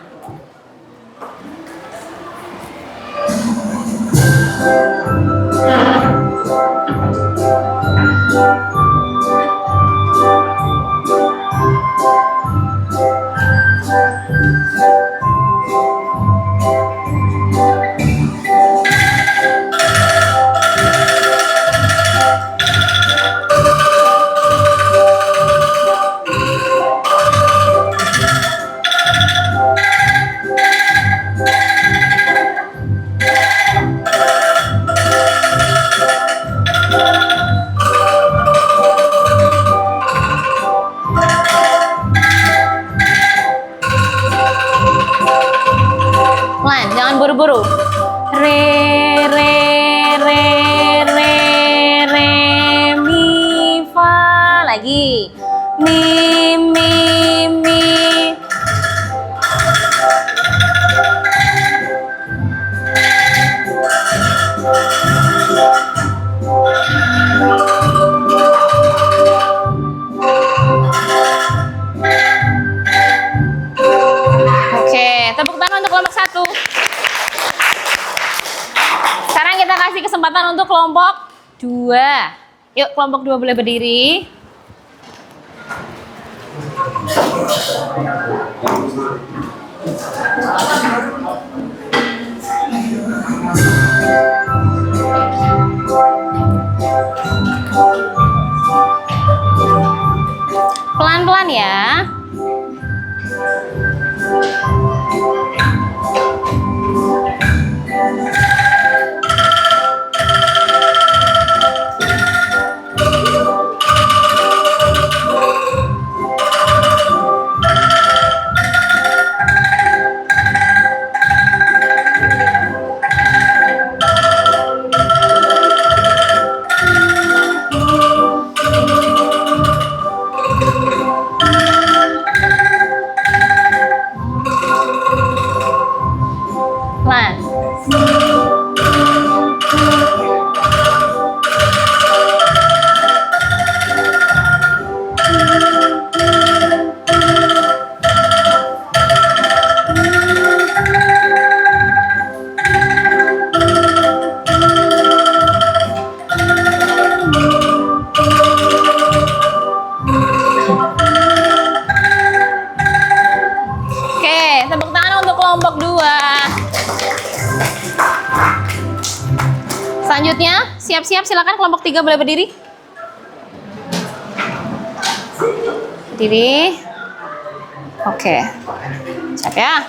Speaker 1: Jangan buru-buru. Re, re, re, re, re, mi, fa. Lagi. Mi, mi, mi. Oke, tepuk tangan untuk kelompok 1. Sekarang kita kasih kesempatan untuk kelompok 2. Yuk, kelompok 2 boleh berdiri. Pelan-pelan ya. Pelan. Oke, tepuk tangan untuk kelompok 2. Selanjutnya, siap-siap silakan kelompok 3 boleh berdiri. Berdiri. Oke. Siap ya.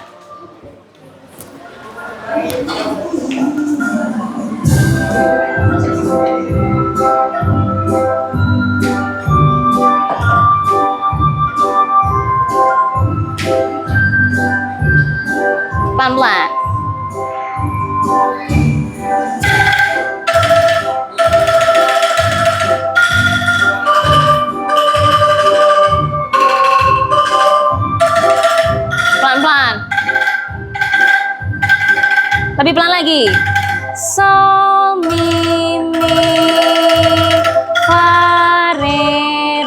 Speaker 1: Pelan-pelan. Pelan-pelan. Lebih pelan lagi. Sol, mi, fa, re,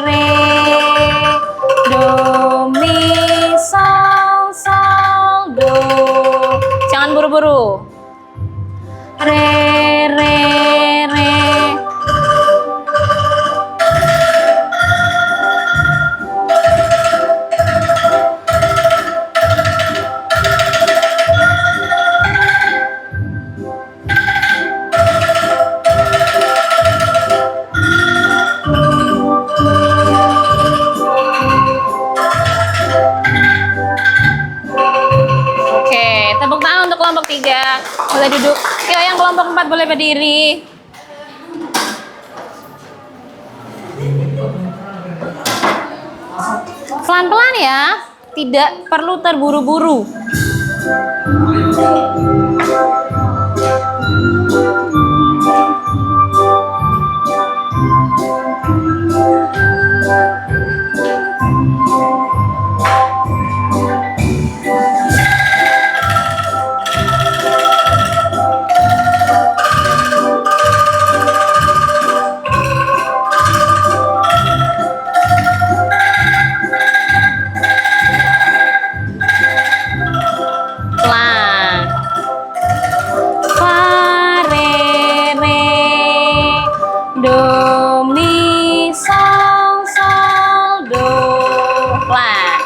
Speaker 1: do, mi, sol, do. Jangan buru-buru. Re. Oke, tepuk tangan untuk kelompok 3. Boleh duduk. Yuk, yang kelompok 4 boleh berdiri. Pelan-pelan ya, tidak perlu terburu-buru. Pelan. Fa, re, do, mi, sol, do. Pelan.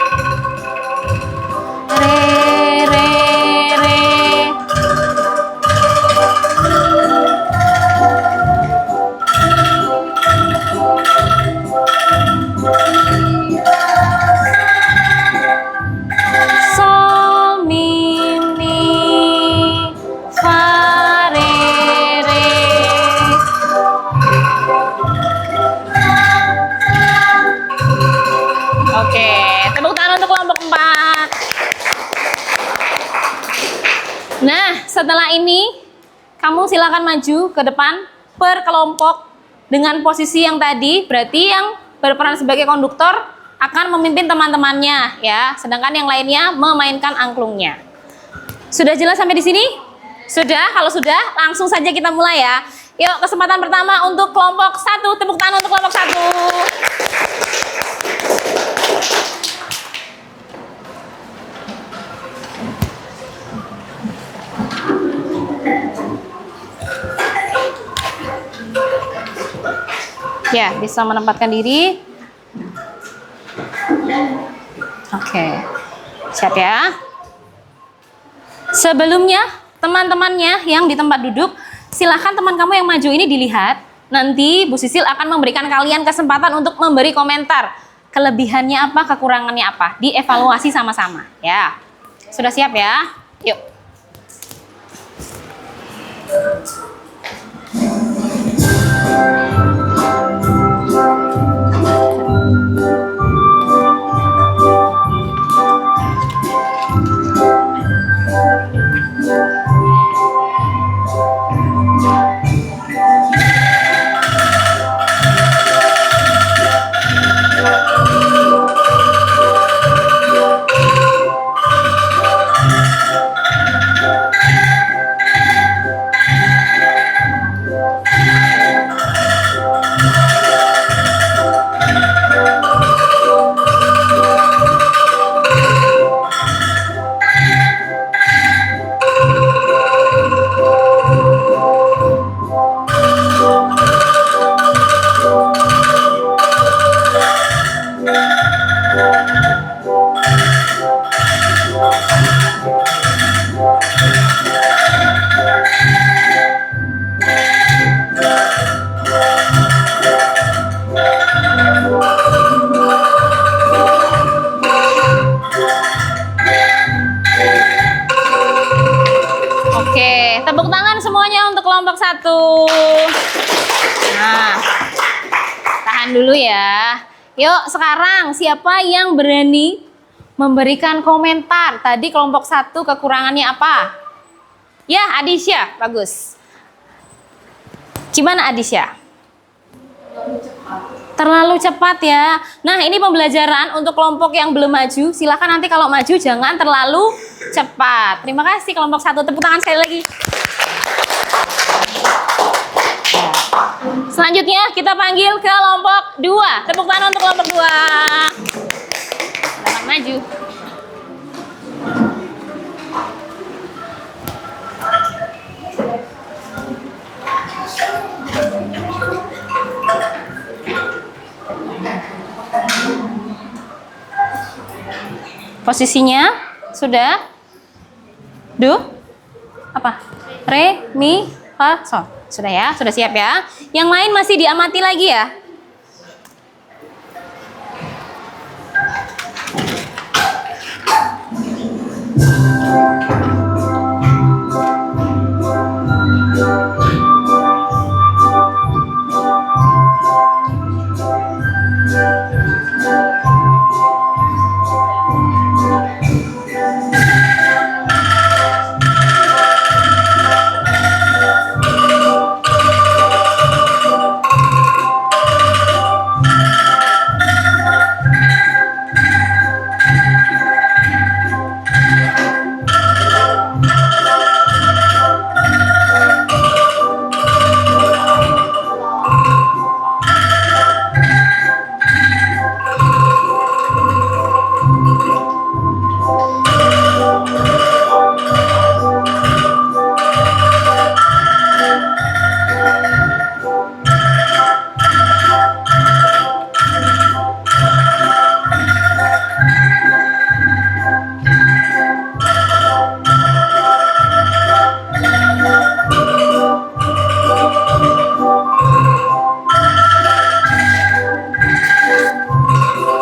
Speaker 1: Re. Sol, mi, fa, re. Oke, tepuk tangan untuk kelompok 4. Nah, setelah ini kamu silakan maju ke depan per kelompok dengan posisi yang tadi, berarti yang berperan sebagai konduktor akan memimpin teman-temannya ya, sedangkan yang lainnya memainkan angklungnya. Sudah jelas sampai di sini? Sudah? Kalau sudah, langsung saja kita mulai ya. Yuk, kesempatan pertama untuk kelompok 1, tepuk tangan untuk kelompok 1. Ya, bisa menempatkan diri. Oke. Siap ya. Sebelumnya, teman-temannya yang di tempat duduk, silahkan teman kamu yang maju ini dilihat. Nanti Bu Sisil akan memberikan kalian kesempatan untuk memberi komentar. Kelebihannya apa, kekurangannya apa. Dievaluasi sama-sama. Ya. Sudah siap ya? Yuk. Oke, tepuk tangan semuanya untuk kelompok 1. Nah, tahan dulu ya. Yuk, sekarang siapa yang berani memberikan komentar? Tadi kelompok 1 kekurangannya apa? Ya, Adisya, bagus. Gimana Adisya? Terlalu cepat ya. Nah, ini pembelajaran untuk kelompok yang belum maju. Silakan nanti kalau maju jangan terlalu cepat. Terima kasih kelompok 1. Tepuk tangan sekali lagi. Selanjutnya kita panggil ke kelompok 2. Tepuk tangan untuk kelompok 2. Silakan maju. Posisinya sudah? Do? Apa? Re, mi, fa, sol. Sudah ya? Sudah siap ya? Yang lain masih diamati lagi ya?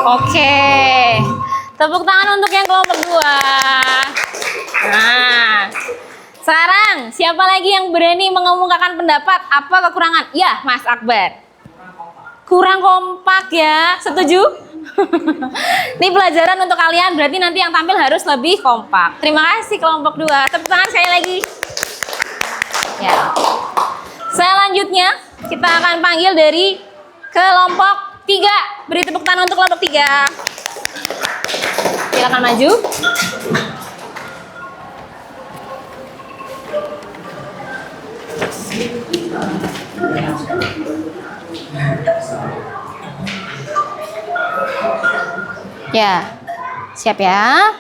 Speaker 1: Oke, tepuk tangan untuk yang kelompok 2. Nah, sekarang siapa lagi yang berani mengemukakan pendapat? Apa kekurangan? Ya, Mas Akbar. Kurang kompak ya, setuju? Ini pelajaran untuk kalian, berarti nanti yang tampil harus lebih kompak. Terima kasih kelompok 2. Tepuk tangan sekali lagi. Ya. Selanjutnya kita akan panggil dari kelompok 3. Beri tepuk tangan untuk kelompok 3. Silakan maju. Ya, siap ya.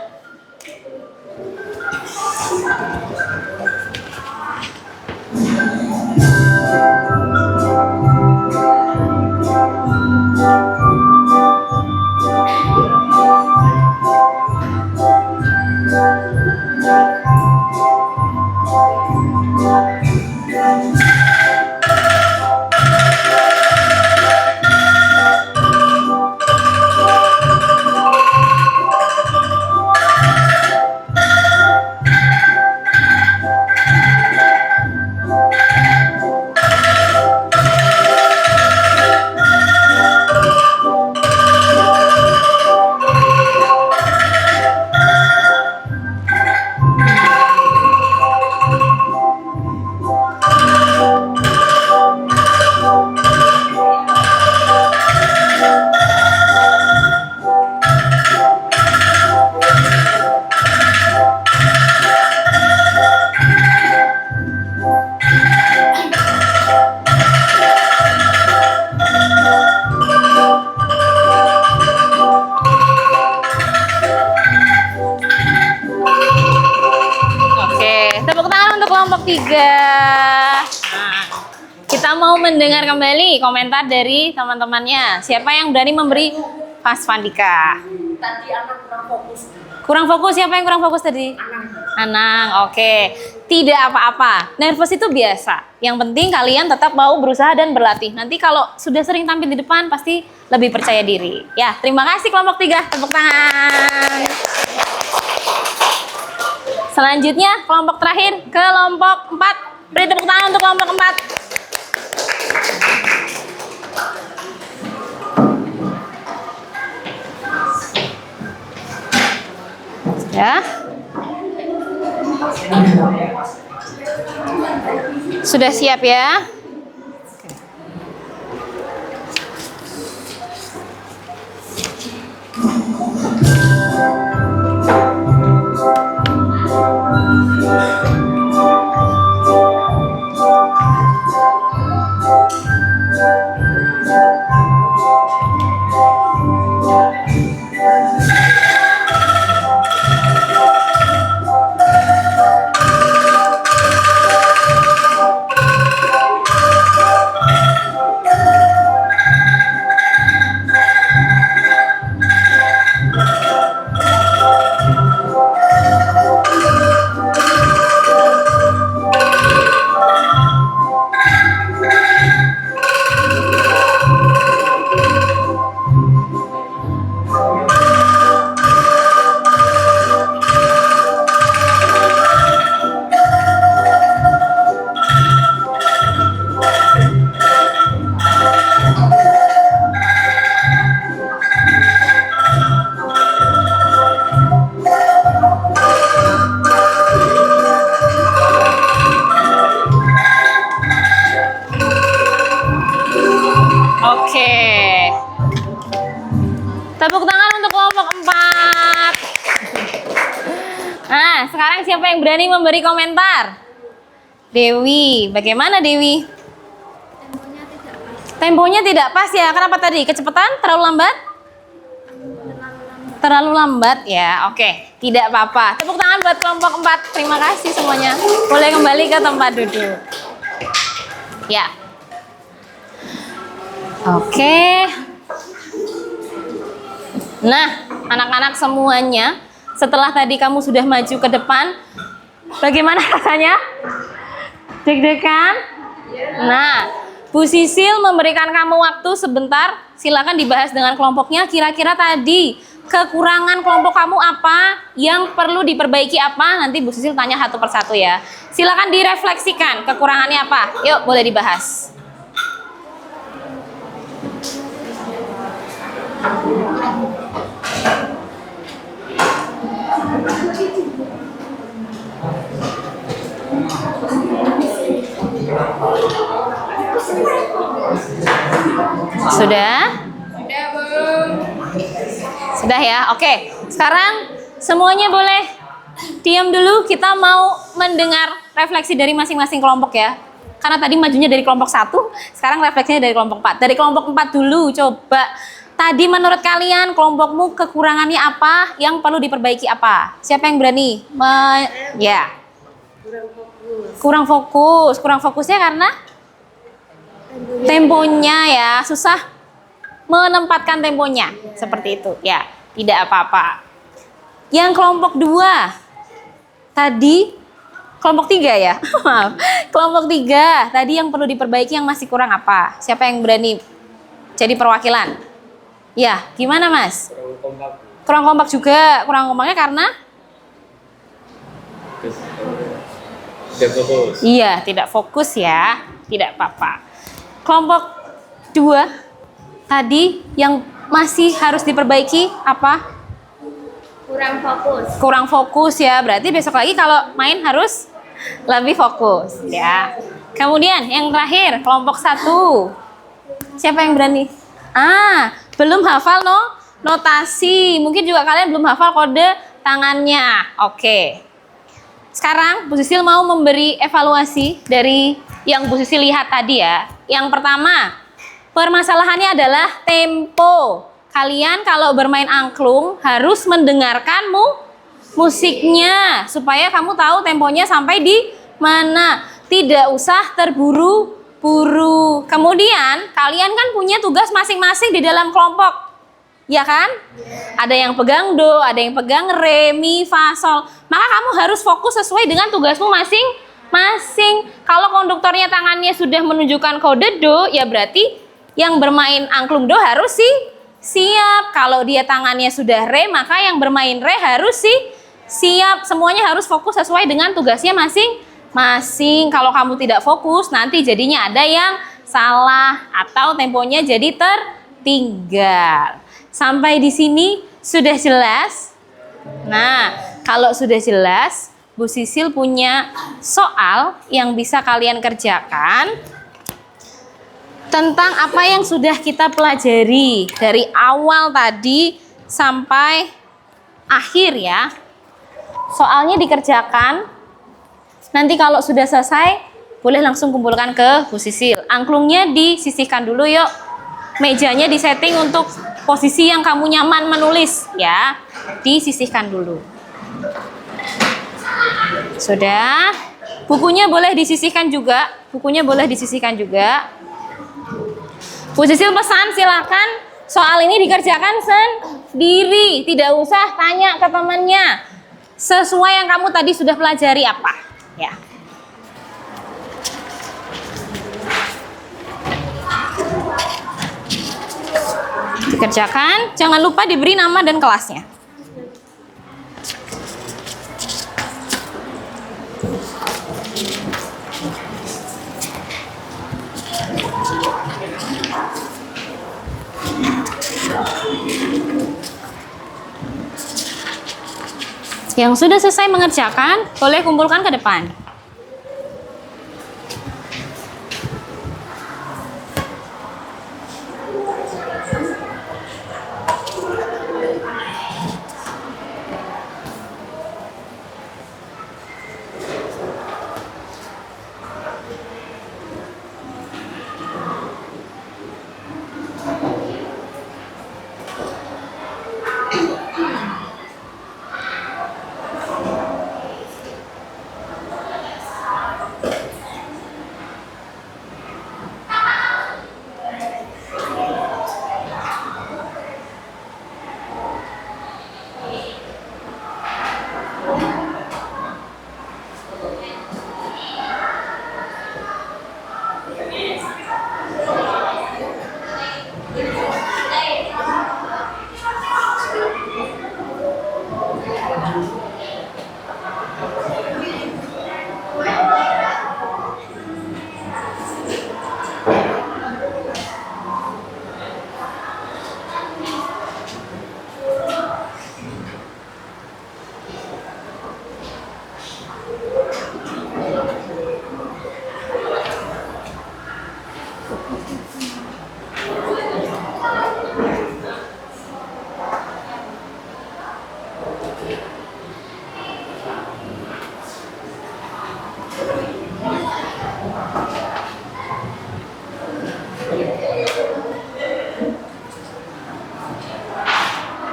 Speaker 1: 3. Nah, kita mau mendengar kembali komentar dari teman-temannya. Siapa yang berani memberi Mas Fandika?
Speaker 2: Tadi anak kurang fokus.
Speaker 1: Kurang fokus, siapa yang kurang fokus tadi? Anang, oke. Tidak apa-apa, nervous itu biasa. Yang penting kalian tetap mau berusaha dan berlatih. Nanti kalau sudah sering tampil di depan, pasti lebih percaya diri. Ya, terima kasih kelompok 3, tepuk tangan. Selanjutnya, kelompok terakhir, kelompok 4. Beri tepuk tangan untuk kelompok 4. Ya. Sudah siap ya? Oke. Tepuk tangan untuk kelompok 4. Nah, sekarang siapa yang berani memberi komentar? Dewi, bagaimana Dewi? Temponya tidak pas ya. Kenapa tadi? Kecepatan? Terlalu lambat? Terlalu lambat ya. Oke, tidak apa-apa. Tepuk tangan buat kelompok 4. Terima kasih semuanya. Boleh kembali ke tempat duduk. Ya. Oke. Nah, anak-anak semuanya, setelah tadi kamu sudah maju ke depan, bagaimana rasanya? Deg-degan? Nah, Bu Sisil memberikan kamu waktu sebentar. Silakan dibahas dengan kelompoknya. Kira-kira tadi kekurangan kelompok kamu apa? Yang perlu diperbaiki apa? Nanti Bu Sisil tanya satu persatu ya. Silakan direfleksikan kekurangannya apa. Yuk, boleh dibahas. Sudah? Sudah ya? Oke. Sekarang semuanya boleh diam dulu. Kita mau mendengar refleksi dari masing-masing kelompok ya. Karena tadi majunya dari kelompok 1, sekarang refleksinya dari kelompok 4. Dari kelompok 4 dulu, coba. Tadi menurut kalian kelompokmu kekurangannya apa? Yang perlu diperbaiki apa? Siapa yang berani? Ya. Kurang fokus. Kurang fokusnya karena temponya ya, susah menempatkan temponya. Seperti itu. Ya, tidak apa-apa. Yang kelompok 2. Tadi kelompok 3 ya. Maaf. Kelompok 3. Tadi yang perlu diperbaiki yang masih kurang apa? Siapa yang berani jadi perwakilan? Ya, gimana Mas? Kurang kompak juga. Kurang kompaknya karena?
Speaker 4: Tidak fokus.
Speaker 1: Iya, tidak fokus ya. Tidak apa-apa. Kelompok 2 tadi yang masih harus diperbaiki apa?
Speaker 2: Kurang fokus.
Speaker 1: Kurang fokus ya. Berarti besok lagi kalau main harus lebih fokus ya. Kemudian yang terakhir kelompok 1. Siapa yang berani? Belum hafal notasi. Mungkin juga kalian belum hafal kode tangannya. Oke. Sekarang Bu Sisil mau memberi evaluasi dari yang Bu Sisil lihat tadi ya. Yang pertama, permasalahannya adalah tempo. Kalian kalau bermain angklung harus mendengarkan musiknya supaya kamu tahu temponya sampai di mana. Tidak usah terburu-buru. Kemudian kalian kan punya tugas masing-masing di dalam kelompok. Ya kan? Ada yang pegang do, ada yang pegang re, mi, fa, sol. Maka kamu harus fokus sesuai dengan tugasmu masing-masing. Kalau konduktornya tangannya sudah menunjukkan kode do, ya berarti yang bermain angklung do harus siap. Kalau dia tangannya sudah re, maka yang bermain re harus siap. Semuanya harus fokus sesuai dengan tugasnya masing-masing. Kalau kamu tidak fokus, nanti jadinya ada yang salah atau temponya jadi tertinggal. Sampai di sini sudah jelas? Nah, kalau sudah jelas, Bu Sisil punya soal yang bisa kalian kerjakan tentang apa yang sudah kita pelajari dari awal tadi sampai akhir ya. Soalnya dikerjakan. Nanti kalau sudah selesai, boleh langsung kumpulkan ke Bu Sisil. Angklungnya disisihkan dulu yuk. Mejanya disetting untuk posisi yang kamu nyaman menulis ya. Disisihkan dulu. Sudah. Bukunya boleh disisihkan juga. Bu Sisil pesan silakan soal ini dikerjakan sendiri. Tidak usah tanya ke temannya. Sesuai yang kamu tadi sudah pelajari apa ya. Dikerjakan, jangan lupa diberi nama dan kelasnya. Yang sudah selesai mengerjakan, boleh kumpulkan ke depan.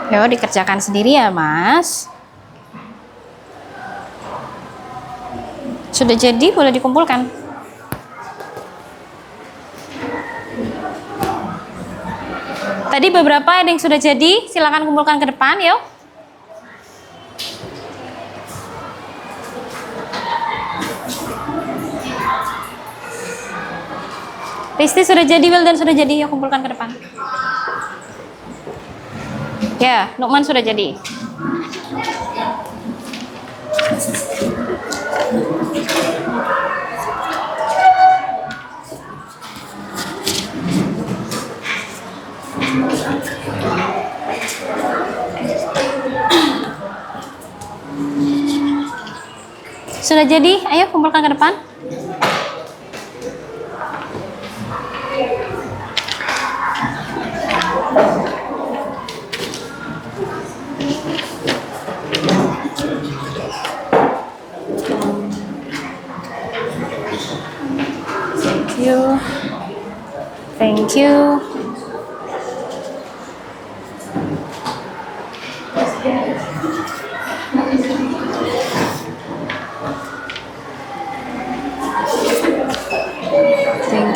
Speaker 1: Yo, dikerjakan sendiri ya, Mas. Sudah jadi, boleh dikumpulkan. Tadi beberapa ada yang sudah jadi, silakan kumpulkan ke depan, yuk. Risti sudah jadi, Wildan sudah jadi, yuk kumpulkan ke depan. Ya, Nukman sudah jadi. Sudah jadi, ayo kumpulkan ke depan. Thank you.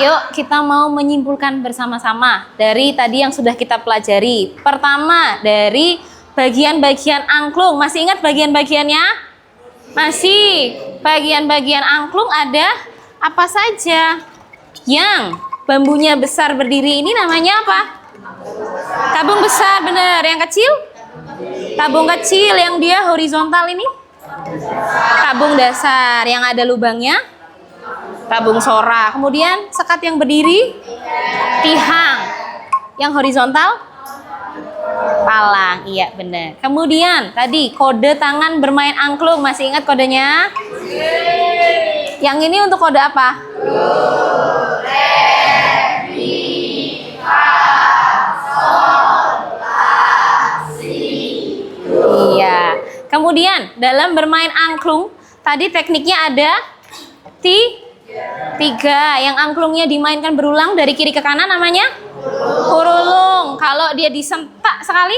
Speaker 1: Yuk kita mau menyimpulkan bersama-sama dari tadi yang sudah kita pelajari. Pertama dari bagian-bagian angklung. Masih ingat bagian-bagiannya? Masih. Bagian-bagian angklung ada apa saja? Yang bambunya besar berdiri ini namanya apa? Tabung besar, benar. Yang kecil? Tabung kecil yang dia horizontal ini? Tabung dasar yang ada lubangnya? Tabung sora. Kemudian sekat yang berdiri? Tihang. Yang horizontal? Palang. Iya, benar. Kemudian tadi kode tangan bermain angklung. Masih ingat kodenya? Yang ini untuk kode apa? Iya. Kemudian dalam bermain angklung tadi tekniknya ada tiga. Yang angklungnya dimainkan berulang dari kiri ke kanan namanya kurulung. Kalau dia disentak sekali,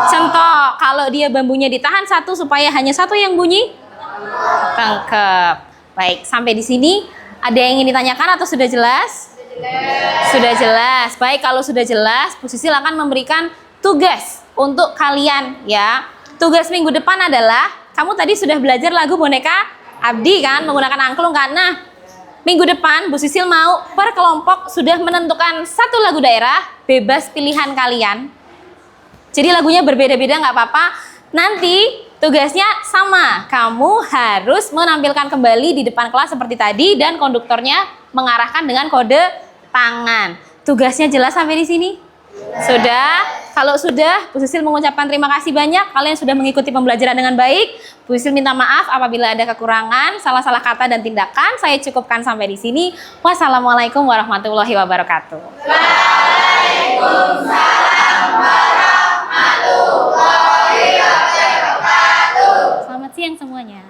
Speaker 1: centok. Kalau dia bambunya ditahan satu supaya hanya satu yang bunyi, tangkep. Baik, sampai di sini ada yang ingin ditanyakan atau sudah jelas? Sudah jelas. Baik, kalau sudah jelas, Bu Sisil akan memberikan tugas untuk kalian ya. Tugas minggu depan adalah kamu tadi sudah belajar lagu boneka Abdi kan, menggunakan angklung kan. Nah, minggu depan Bu Sisil mau per kelompok sudah menentukan satu lagu daerah, bebas pilihan kalian. Jadi lagunya berbeda-beda nggak apa-apa. Nanti tugasnya sama, kamu harus menampilkan kembali di depan kelas seperti tadi dan konduktornya mengarahkan dengan kode tangan. Tugasnya jelas sampai di sini? Sudah? Kalau sudah, Bu Sisil mengucapkan terima kasih banyak. Kalian sudah mengikuti pembelajaran dengan baik. Bu Sisil minta maaf apabila ada kekurangan, salah-salah kata dan tindakan. Saya cukupkan sampai di sini. Wassalamualaikum warahmatullahi wabarakatuh.
Speaker 2: Waalaikumsalam warahmatullahi wabarakatuh.
Speaker 1: Selamat siang semuanya.